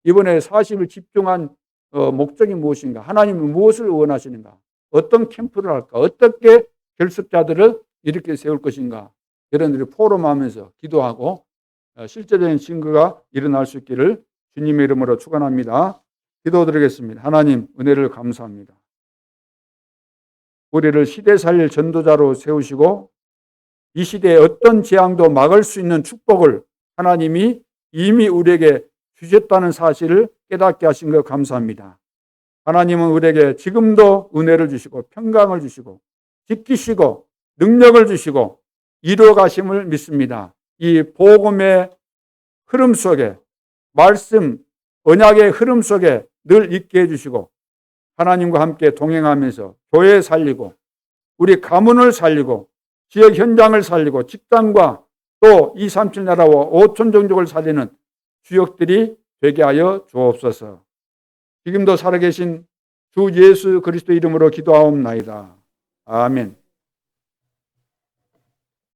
이번에 40일 집중한 목적이 무엇인가? 하나님은 무엇을 원하시는가? 어떤 캠프를 할까? 어떻게 결석자들을 이렇게 세울 것인가? 여러분들이 포럼하면서 기도하고 실제적인 증거가 일어날 수 있기를 주님의 이름으로 축원합니다. 기도드리겠습니다. 하나님, 은혜를 감사합니다. 우리를 시대 살릴 전도자로 세우시고 이 시대에 어떤 재앙도 막을 수 있는 축복을 하나님이 이미 우리에게 주셨다는 사실을 깨닫게 하신 것 감사합니다. 하나님은 우리에게 지금도 은혜를 주시고 평강을 주시고 지키시고 능력을 주시고 이루어 가심을 믿습니다. 이 복음의 흐름 속에, 말씀, 언약의 흐름 속에 늘 있게 해주시고 하나님과 함께 동행하면서 교회 살리고 우리 가문을 살리고 지역 현장을 살리고 직장과 또 237 나라와 5천 종족을 살리는 주역들이 되게 하여 주옵소서. 지금도 살아계신 주 예수 그리스도 이름으로 기도하옵나이다. 아멘.